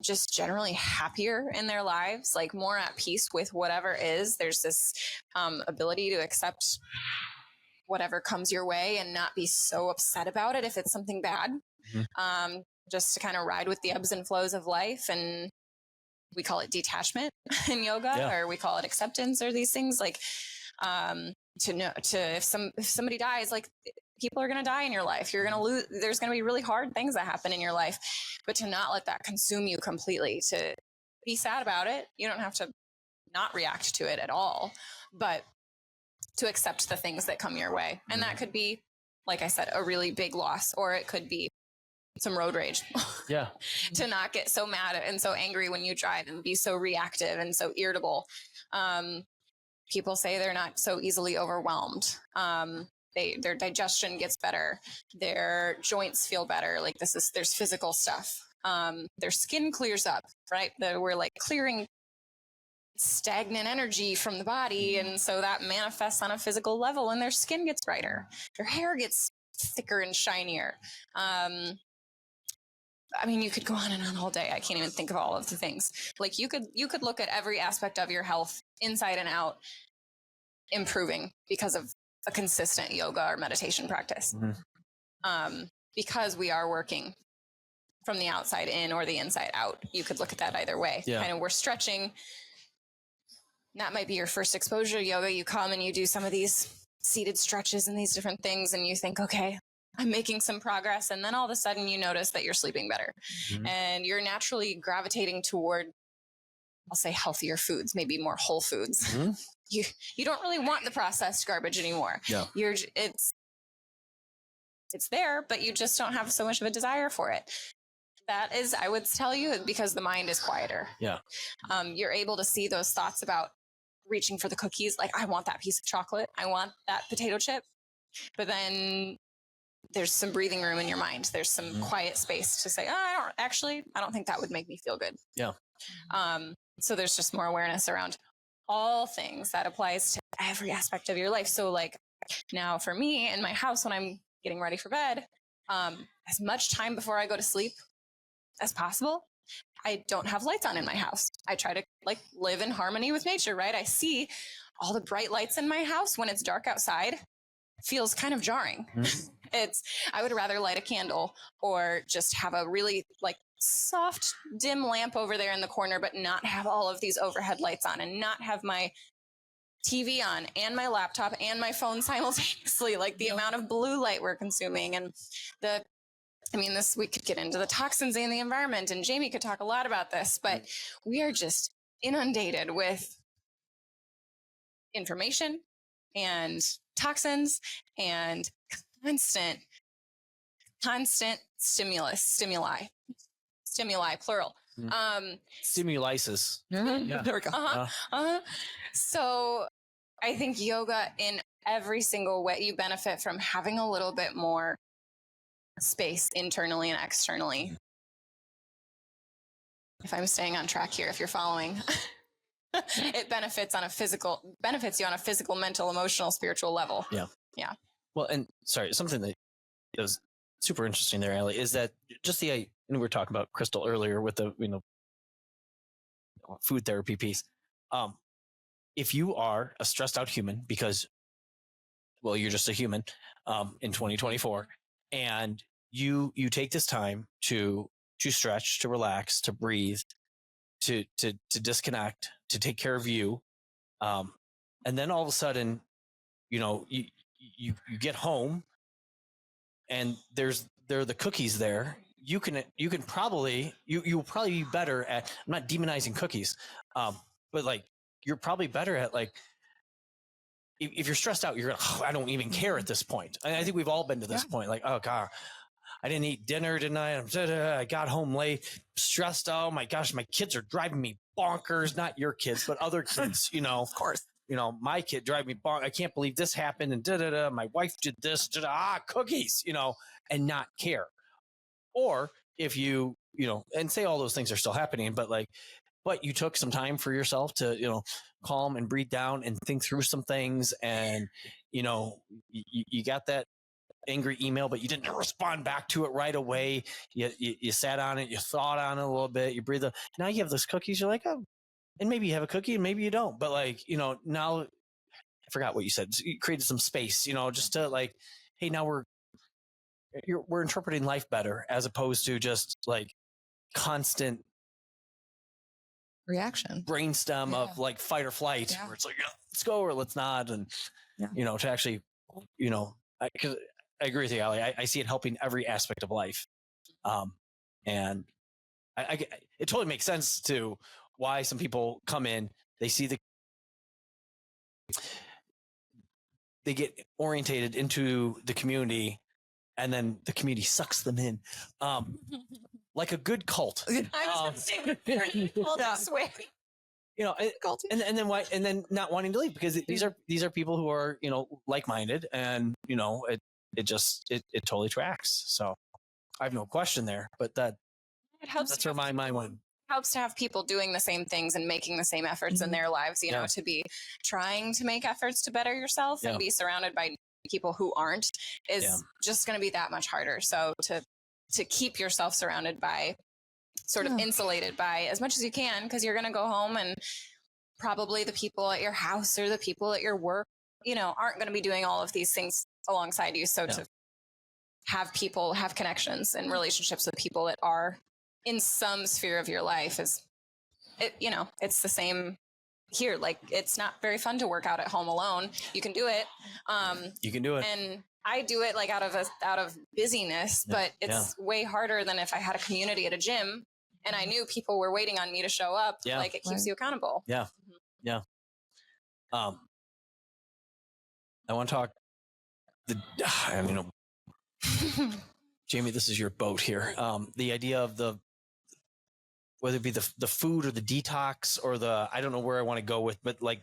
just generally happier in their lives, like more at peace with whatever is. There's this ability to accept whatever comes your way and not be so upset about it if it's something bad. Just to kind of ride with the ebbs and flows of life. And we call it detachment in yoga, or we call it acceptance, or these things like if somebody dies, like people are going to die in your life. You're going to lose. There's going to be really hard things that happen in your life, but to not let that consume you completely, to be sad about it. You don't have to not react to it at all, but to accept the things that come your way. And that could be, like I said, a really big loss, or it could be some road rage. To not get so mad and so angry when you drive and be so reactive and so irritable. People say they're not so easily overwhelmed. Their digestion gets better. Their joints feel better. Like there's physical stuff. Their skin clears up, right? We're like clearing stagnant energy from the body. And so that manifests on a physical level, and their skin gets brighter. Their hair gets thicker and shinier. I mean, you could go on and on all day. I can't even think of all of the things. Like you could look at every aspect of your health inside and out improving because of a consistent yoga or meditation practice. Because we are working from the outside in or the inside out. You could look at that either way. Yeah. Kind of we're stretching. That might be your first exposure to yoga. You come and you do some of these seated stretches and these different things, and you think, okay, I'm making some progress. And then all of a sudden you notice that you're sleeping better and you're naturally gravitating toward, I'll say, healthier foods, maybe more whole foods. You don't really want the processed garbage anymore. Yeah. It's there, but you just don't have so much of a desire for it. That is, I would tell you, because the mind is quieter. Yeah. You're able to see those thoughts about reaching for the cookies. Like, I want that piece of chocolate. I want that potato chip. But then there's some breathing room in your mind. There's some quiet space to say, I don't think that would make me feel good. Yeah. So there's just more awareness around all things that applies to every aspect of your life. So like now for me in my house, when I'm getting ready for bed, as much time before I go to sleep as possible, I don't have lights on in my house. I try to like live in harmony with nature, right? I see all the bright lights in my house when it's dark outside. Feels kind of jarring. I would rather light a candle or just have a really like soft, dim lamp over there in the corner, but not have all of these overhead lights on and not have my TV on and my laptop and my phone simultaneously, like the amount of blue light we're consuming. And we could get into the toxins in the environment, and Jaime could talk a lot about this, but we are just inundated with information and toxins and constant stimuli, plural. Stimulisis. Yeah. There we go. So I think yoga in every single way, you benefit from having a little bit more space internally and externally. If I'm staying on track here, if you're following, it benefits you on a physical, mental, emotional, spiritual level. Yeah. Yeah. Well, and sorry, something that was super interesting there, Allie, is that just and we were talking about Crystal earlier with the, food therapy piece. If you are a stressed out human because, well, you're just a human, in 2024, and you take this time to stretch, to relax, to breathe, to disconnect, to take care of you. And then all of a sudden, you get home and there are the cookies there. You can probably, you'll probably be better at, I'm not demonizing cookies. But like, you're probably better at like, if you're stressed out, you're going, I don't even care at this point. I think we've all been to this point. Like, oh God, I didn't eat dinner tonight. I got home late, stressed. Oh my gosh, my kids are driving me bonkers. Not your kids, but other kids, Of course. My kid drive me bonkers. I can't believe this happened. And my wife did this, cookies, and not care. Or if you, and say all those things are still happening, but you took some time for yourself to, calm and breathe down and think through some things. And, you got that angry email, but you didn't respond back to it right away. You sat on it, you thought on it a little bit, you breathe. Now you have those cookies. You're like, oh, and maybe you have a cookie and maybe you don't, but now I forgot what you said. You created some space, just to like, hey, now we're interpreting life better as opposed to just like constant reaction brainstem of like fight or flight where it's like, let's go or let's not. And, to actually, because I agree with you, Allie. I see it helping every aspect of life. And it totally makes sense to why some people come in, they get orientated into the community and then the community sucks them in. Like a good cult. I was going to say, and then why, and then not wanting to leave because these are people who are, like-minded and, it totally tracks. So I have no question there, but that's where my mind went. Helps to have people doing the same things and making the same efforts in their lives, to be trying to make efforts to better yourself and be surrounded by people who aren't is just going to be that much harder. So to keep yourself surrounded by sort of insulated by as much as you can, because you're going to go home and probably the people at your house or the people at your work aren't going to be doing all of these things alongside you. So to have people have connections and relationships with people that are in some sphere of your life it's the same here. Like, it's not very fun to work out at home alone. You can do it. You can do it. And I do it like out of busyness, but it's way harder than if I had a community at a gym and I knew people were waiting on me to show up. Like, it keeps you accountable. Yeah. Yeah. I want to talk Jaime, this is your boat here. The idea of whether it be the food or the detox or I don't know where I want to go with, but like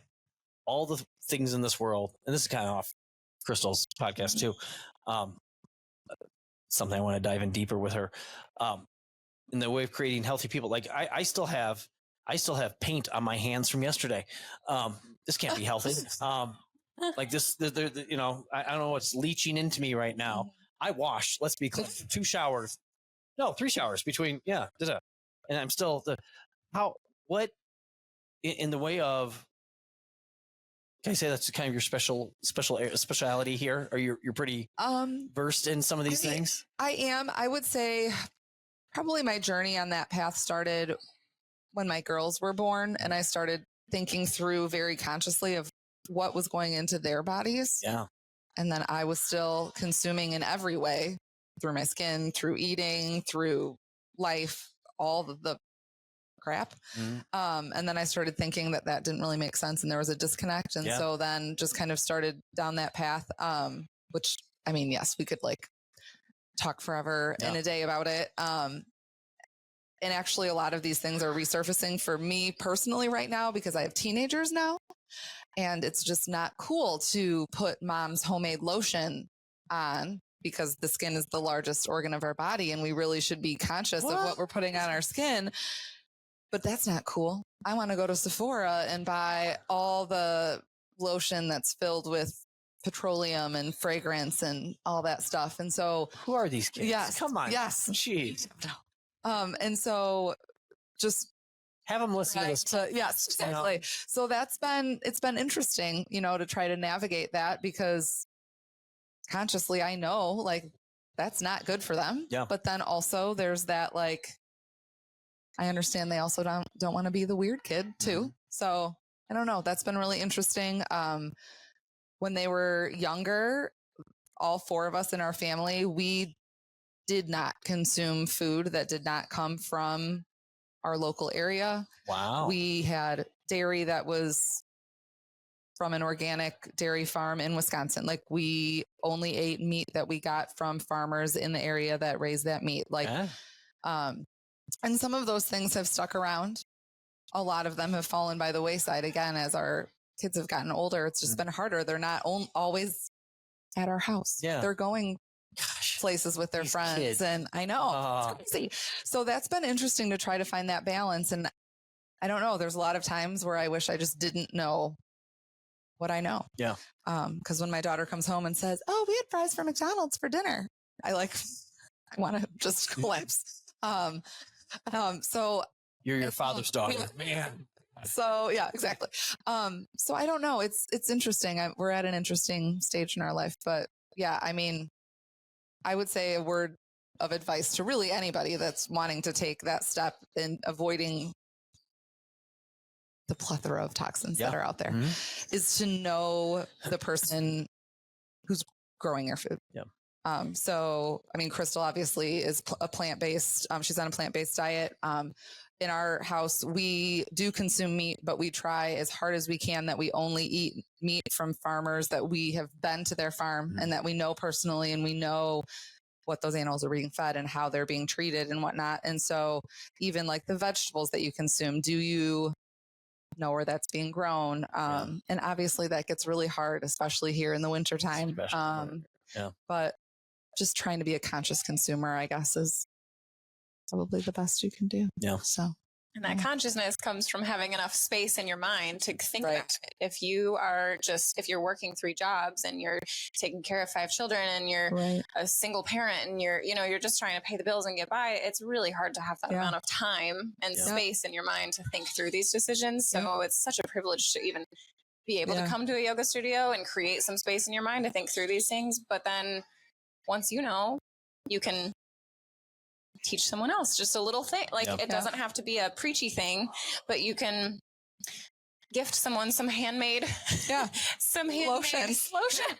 all the things in this world, and this is kind of off Crystal's podcast too. Something I want to dive in deeper with her. In the way of creating healthy people. Like I still have paint on my hands from yesterday. This can't be healthy. Like this, I don't know what's leaching into me right now. I washed, let's be clear, 3 showers between, and I'm still in the way of, can I say that's kind of your speciality here? Or you're pretty versed in some of these things? I am. I would say probably my journey on that path started when my girls were born, and I started thinking through very consciously of what was going into their bodies. Yeah. And then I was still consuming in every way, through my skin, through eating, through life, all the crap. And then I started thinking that didn't really make sense and there was a disconnect. And so then just kind of started down that path, which, I mean, yes, we could like talk forever in a day about it. And actually a lot of these things are resurfacing for me personally right now because I have teenagers now, and it's just not cool to put mom's homemade lotion on because the skin is the largest organ of our body and we really should be conscious of what we're putting on our skin. But that's not cool. I want to go to Sephora and buy all the lotion that's filled with petroleum and fragrance and all that stuff. And so who are these kids? Yes. Come on. Yes. Jeez. And so just have them listen to this. Yes, exactly. So it's been interesting, to try to navigate that because consciously I know like that's not good for them. Yeah. But then also there's that like, I understand they also don't want to be the weird kid too. So I don't know. That's been really interesting. When they were younger, all 4 of us in our family, we did not consume food that did not come from our local area. Wow. We had dairy that was from an organic dairy farm in Wisconsin. Like we only ate meat that we got from farmers in the area that raised that meat. Like, and some of those things have stuck around. A lot of them have fallen by the wayside again, as our kids have gotten older. It's just been harder. They're not always at our house. Yeah. They're going places with their friends. Kids. And I know it's crazy. So that's been interesting to try to find that balance. And I don't know, there's a lot of times where I wish I just didn't know what I know. Yeah. Cause when my daughter comes home and says, "Oh, we had fries from McDonald's for dinner," I want to just collapse. So you're your father's daughter, man. So yeah, exactly. So I don't know. It's interesting. We're at an interesting stage in our life, but yeah, I mean, I would say a word of advice to really anybody that's wanting to take that step in avoiding the plethora of toxins that are out there is to know the person who's growing your food. Yeah. So, I mean, Crystal obviously is a plant-based, she's on a plant-based diet. In our house, we do consume meat, but we try as hard as we can that we only eat meat from farmers that we have been to their farm and that we know personally, and we know what those animals are being fed and how they're being treated and whatnot. And so even like the vegetables that you consume, do you know where that's being grown? And obviously that gets really hard, especially here in the wintertime. But just trying to be a conscious consumer, I guess, is probably the best you can do. Yeah. So. And that consciousness comes from having enough space in your mind to think about it. If you're working 3 jobs and you're taking care of 5 children and you're a single parent and you're just trying to pay the bills and get by, it's really hard to have that amount of time and space in your mind to think through these decisions. So it's such a privilege to even be able to come to a yoga studio and create some space in your mind to think through these things. But then once you know, you can teach someone else just a little thing. Like it doesn't have to be a preachy thing, but you can gift someone some handmade, some handmade lotion.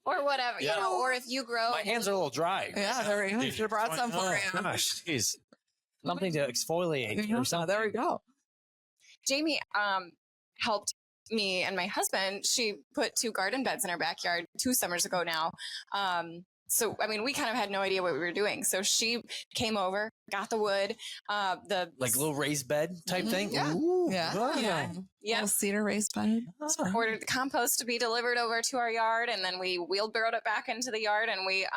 Or whatever, you know, or if you grow. My hands are a little dry. Yeah, there you go. Should have brought some for you. Gosh, geez. Something to exfoliate. There we go. Jaime helped me and my husband. She put 2 garden beds in our backyard 2 summers ago now. So, I mean, we kind of had no idea what we were doing. So she came over, got the wood, the like little raised bed type thing. Yeah. Ooh, Yeah. Little cedar raised bed. Ordered the compost to be delivered over to our yard, and then we wheelbarrowed it back into the yard, and we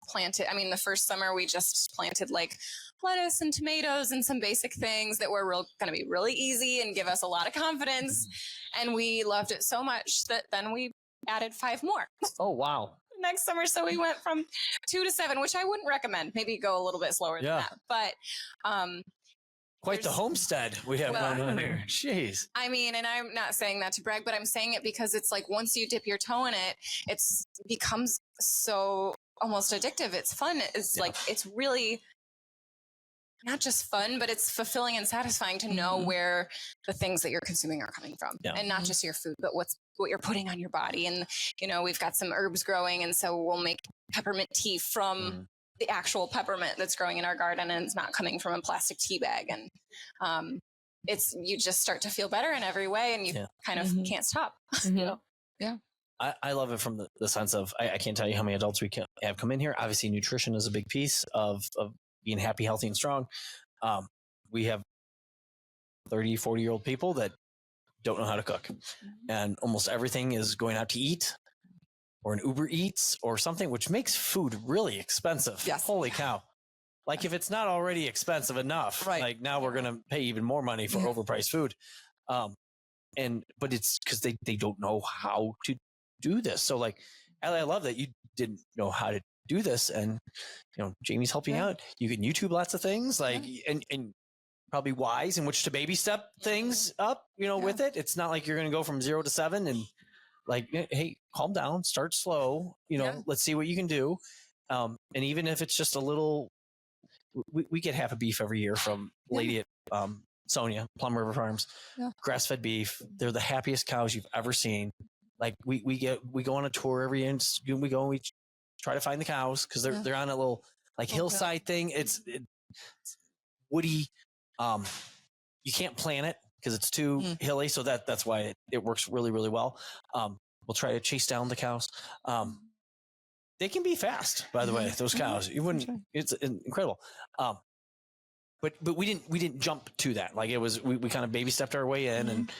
planted. I mean, the first summer we just planted like lettuce and tomatoes and some basic things that were going to be really easy and give us a lot of confidence. And we loved it so much that then we added 5 more. Oh, wow. Next summer. So we went from 2 to 7, which I wouldn't recommend. Maybe go a little bit slower than that. But quite the homestead we have going on here. Jeez. I mean, and I'm not saying that to brag, but I'm saying it because it's like once you dip your toe in it, it becomes so almost addictive. It's fun. It's like, it's really not just fun, but it's fulfilling and satisfying to know where the things that you're consuming are coming from, and not just your food, but what you're putting on your body. And, you know, we've got some herbs growing, and so we'll make peppermint tea from the actual peppermint that's growing in our garden, and it's not coming from a plastic tea bag. And you just start to feel better in every way, and you kind of can't stop. You know? Yeah. I love it from the sense of, I can't tell you how many adults we have come in here. Obviously, nutrition is a big piece of being happy, healthy, and strong. We have 30, 40-year-old people that don't know how to cook. And almost everything is going out to eat or an Uber Eats or something, which makes food really expensive. Yes. Holy cow. Like if it's not already expensive enough, like now we're going to pay even more money for overpriced food. But it's because they don't know how to do this. So like, Allie, I love that you didn't know how to do this, and you know Jaime's helping out. You can YouTube lots of things, like and probably wise in which to baby step things up, you know, with it. It's not like you're going to go from 0 to 7 and like, hey, calm down, start slow, you know, let's see what you can do. And even if it's just a little, we get half a beef every year from lady at Sonia, Plum River Farms, grass-fed beef. They're the happiest cows you've ever seen. Like we go on a tour every year, and we go and we try to find the cows because they're on a little like hillside thing. It's woody. You can't plant it because it's too hilly. So that's why it works really, really well. We'll try to chase down the cows. They can be fast, by the way, those cows. You wouldn't, it's incredible. But we didn't jump to that. Like it was, we kind of baby stepped our way in and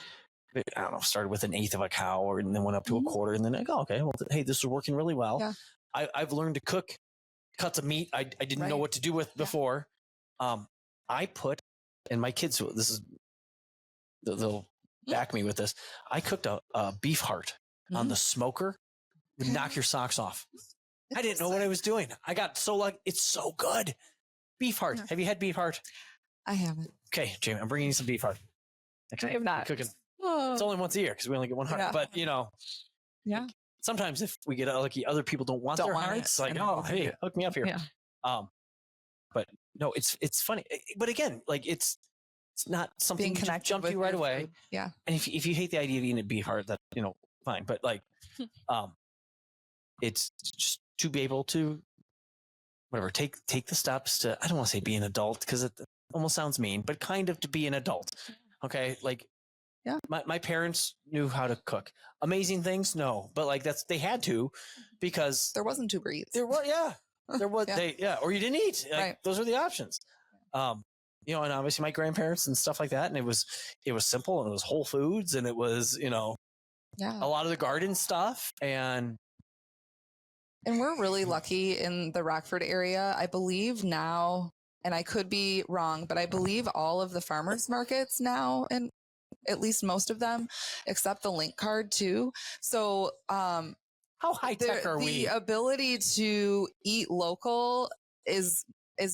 I don't know, started with 1/8 of a cow and then went up to 1/4 and then I go, okay, well, hey, this is working really well. Yeah. I've learned to cook cuts of meat I didn't know what to do with before. I put, and my kids, they'll back me with this. I cooked a beef heart on the smoker. Would knock your socks off. I didn't know what I was doing. I got so lucky. It's so good. Beef heart. Have you had beef heart? I haven't. Okay, Jaime, I'm bringing you some beef heart. I have not. Cooking. It's only once a year because we only get one heart. But you know, sometimes if we get lucky, other people don't want their hearts. Like, oh, hey, hook me up here. But no, it's funny. But again, like it's not something to jump to right away. Yeah. And if you hate the idea of eating a beef heart, that fine. But like, it's just to be able to whatever take the steps to, I don't want to say be an adult because it almost sounds mean, but kind of to be an adult. Okay, like my parents knew how to cook. Amazing things, no, but like they had to because there wasn't Uber Eats. There was there was or you didn't eat. Like, those are the options. And obviously my grandparents and stuff like that, and it was simple and it was whole foods and it was a lot of the garden stuff and we're really lucky in the Rockford area. I believe now, and I could be wrong, but I believe all of the farmers markets now, and at least most of them, except the link card too. So, how high tech are we? The ability to eat local is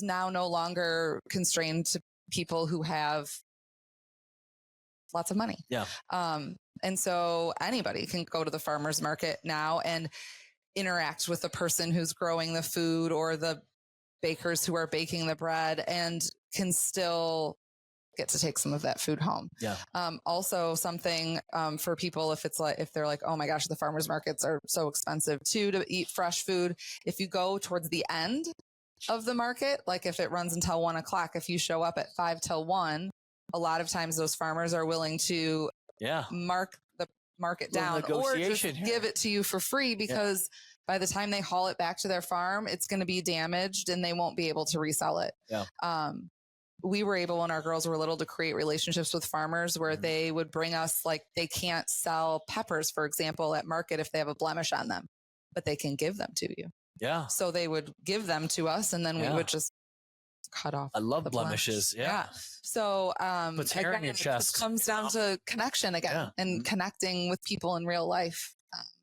now no longer constrained to people who have lots of money. Yeah. And so anybody can go to the farmer's market now and interact with the person who's growing the food or the bakers who are baking the bread and can still get to take some of that food home. Yeah. Also something for people if they're like, oh my gosh, the farmers markets are so expensive too to eat fresh food. If you go towards the end of the market, like if it runs until 1 o'clock, if you show up at 5 till 1, a lot of times those farmers are willing to mark the market down or just give it to you for free because by the time they haul it back to their farm, it's going to be damaged and they won't be able to resell it. Yeah. We were able, when our girls were little, to create relationships with farmers where they would bring us, like, they can't sell peppers, for example, at market if they have a blemish on them, but they can give them to you. Yeah. So they would give them to us and then we would just cut off. I love blemishes. Yeah. So, puts hair in your chest. It comes down to connection again and connecting with people in real life.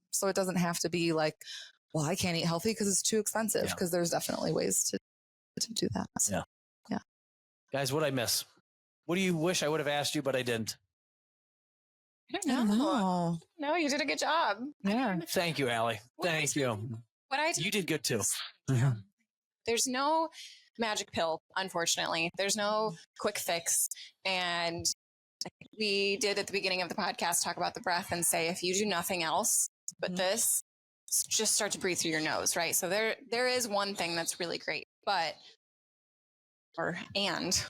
So it doesn't have to be like, well, I can't eat healthy because it's too expensive, because there's definitely ways to do that. So, yeah. Guys, what'd I miss? What do you wish I would have asked you, but I didn't? I don't know. No, you did a good job. Yeah. Thank you, Allie. Thank you. You did good too. There's no magic pill, unfortunately. There's no quick fix. And we did at the beginning of the podcast talk about the breath and say, if you do nothing else but this, just start to breathe through your nose, right? So there is one thing that's really great, and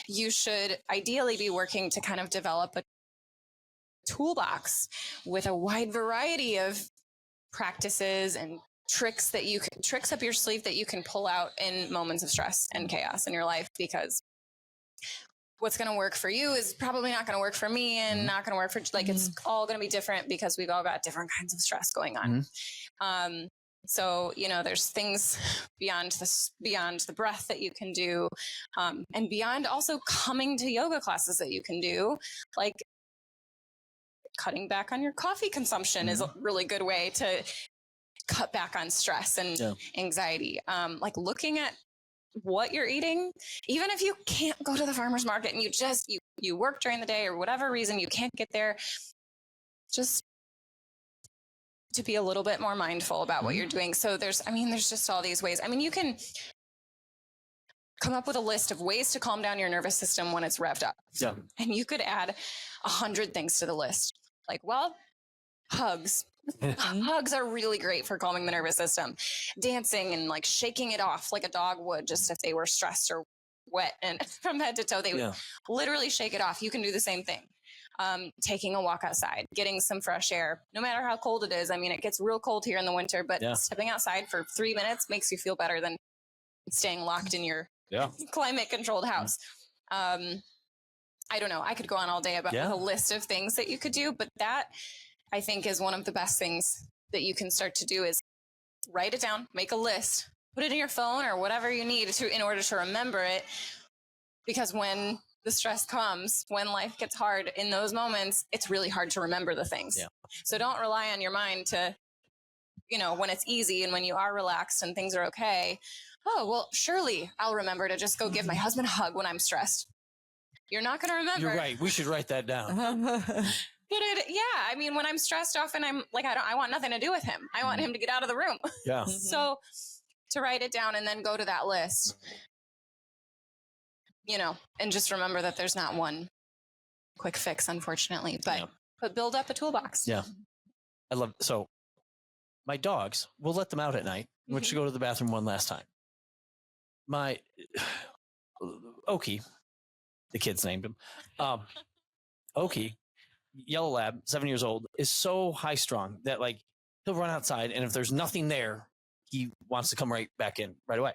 you should ideally be working to kind of develop a toolbox with a wide variety of practices and tricks up your sleeve that you can pull out in moments of stress and chaos in your life, because what's going to work for you is probably not going to work for me and not going to work for, like, it's all going to be different because we've all got different kinds of stress going on. So, there's things beyond the breath that you can do, and beyond also coming to yoga classes that you can do, like cutting back on your coffee consumption is a really good way to cut back on stress and anxiety. Like looking at what you're eating, even if you can't go to the farmer's market and you work during the day or whatever reason you can't get there, just to be a little bit more mindful about what you're doing. So there's just all these ways. I mean, you can come up with a list of ways to calm down your nervous system when it's revved up. Yeah. And you could add 100 things to the list. Like, well, hugs. Hugs are really great for calming the nervous system. Dancing and like shaking it off like a dog would, just if they were stressed or wet and from head to toe, they would literally shake it off. You can do the same thing. Taking a walk outside, getting some fresh air, no matter how cold it is. I mean, it gets real cold here in the winter, but stepping outside for 3 minutes makes you feel better than staying locked in your climate controlled house. I don't know. I could go on all day about a list of things that you could do, but that I think is one of the best things that you can start to do is write it down, make a list, put it in your phone or whatever you need in order to remember it. Because when the stress comes, when life gets hard, in those moments, it's really hard to remember the things. Yeah. So don't rely on your mind to, when it's easy and when you are relaxed and things are okay. Oh, well, surely I'll remember to just go give my husband a hug when I'm stressed. You're not going to remember. You're right. We should write that down. When I'm stressed often, I'm like, I want nothing to do with him. I want him to get out of the room. Yeah. So to write it down and then go to that list, and just remember that there's not one quick fix, unfortunately, but build up a toolbox. Yeah. So my dogs, we'll let them out at night. We'll just go to the bathroom one last time. My Oki, the kids named him, Oki, yellow lab, 7 years old, is so high strung that like he'll run outside, and if there's nothing there, he wants to come right back in right away.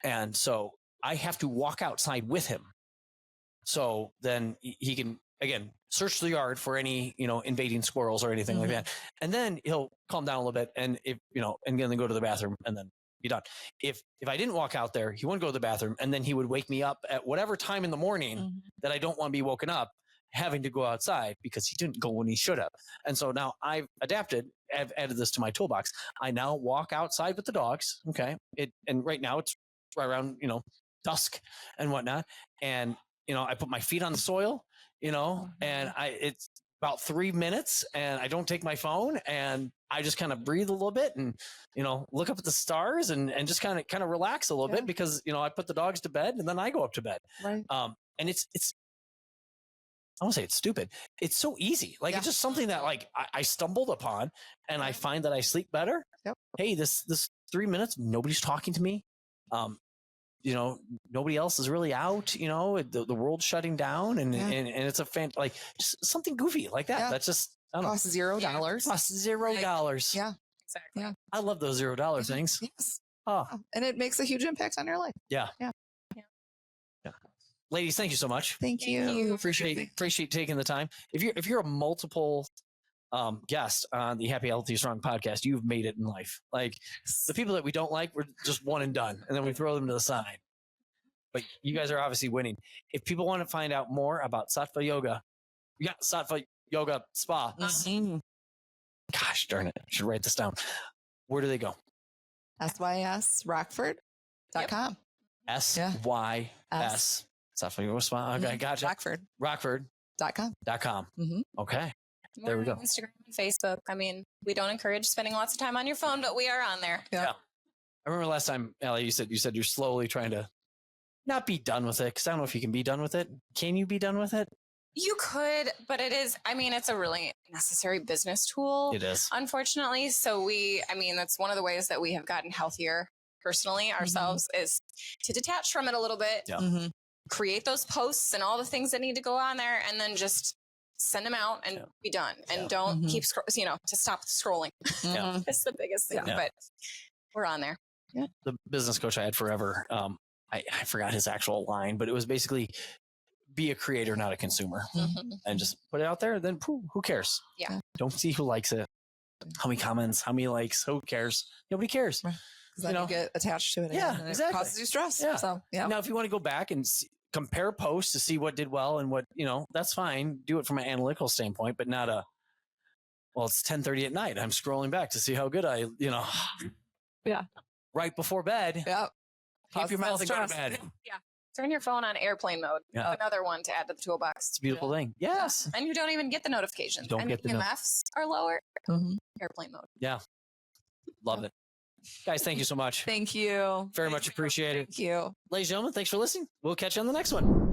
And so I have to walk outside with him. So then he can, again, search the yard for any, invading squirrels or anything like that. And then he'll calm down a little bit and and then go to the bathroom and then be done. If I didn't walk out there, he wouldn't go to the bathroom, and then he would wake me up at whatever time in the morning that I don't want to be woken up, having to go outside because he didn't go when he should have. And so now I've added this to my toolbox. I now walk outside with the dogs. Okay. And right now it's right around, dusk and whatnot. And, I put my feet on the soil and it's about 3 minutes and I don't take my phone and I just kind of breathe a little bit and, look up at the stars and just kind of relax a little bit because, I put the dogs to bed and then I go up to bed. Right. And it's, I won't say it's stupid. It's so easy. Like it's just something that like I stumbled upon and I find that I sleep better. Yep. Hey, this 3 minutes, nobody's talking to me. Nobody else is really out, the world's shutting down and it's like just something goofy like that. Yeah. That's just, I don't know. Costs $0. Costs $0. Yeah. Exactly. Yeah. I love those $0 things. Yes. Oh, And it makes a huge impact on your life. yeah. Yeah. Ladies, thank you so much. Thank you. Appreciate taking the time. If you're a multiple guest on the Happy, Healthy, Strong podcast, you've made it in life. Like the people that we don't like, we're just one and done, and then we throw them to the side. But you guys are obviously winning. If people want to find out more about Sattva Yoga, we got Sattva Yoga Spa. Gosh darn it. I should write this down. Where do they go? SYSRockford.com. SYS. Sattva Yoga Spa. Okay, gotcha. Rockford.com. Okay. There we go. Instagram and Facebook. I mean, we don't encourage spending lots of time on your phone, but we are on there. Yeah. I remember last time, Allie, you said you're slowly trying to not be done with it because I don't know if you can be done with it. Can you be done with it? You could, but it's a really necessary business tool. It is. Unfortunately. So that's one of the ways that we have gotten healthier personally ourselves is to detach from it a little bit, create those posts and all the things that need to go on there and then just send them out and be done and don't keep, to stop scrolling. It's the biggest thing, but we're on there. Yeah. The business coach I had forever, I forgot his actual line, but it was basically be a creator, not a consumer, and just put it out there. Then who cares? Yeah. Don't see who likes it, how many comments, how many likes, who cares? Nobody cares. Right. Because then you get attached to it. Yeah, and exactly. It causes you stress. Yeah. So, Now, if you want to go back and compare posts to see what did well and what, that's fine. Do it from an analytical standpoint, but not it's 10:30 at night. I'm scrolling back to see how good right before bed. Yeah. Keep your mouth and go to bed. Yeah. Turn your phone on airplane mode. Yeah. Another one to add to the toolbox. It's a beautiful thing. Yes. And you don't even get the notifications. Don't get the EMFs are lower. Airplane mode. Yeah. Love it. Guys, thank you so much. Thank you. Very much appreciated. Thank you. Ladies and gentlemen, thanks for listening. We'll catch you on the next one.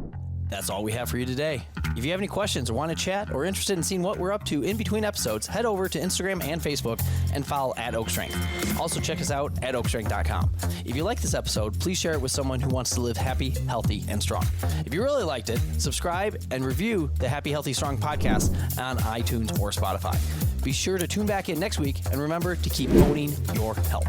That's all we have for you today. If you have any questions or want to chat or interested in seeing what we're up to in between episodes, head over to Instagram and Facebook and follow @OakStrength. Also check us out at oakstrength.com. If you like this episode, please share it with someone who wants to live happy, healthy, and strong. If you really liked it, subscribe and review the Happy, Healthy, Strong podcast on iTunes or Spotify. Be sure to tune back in next week and remember to keep owning your health.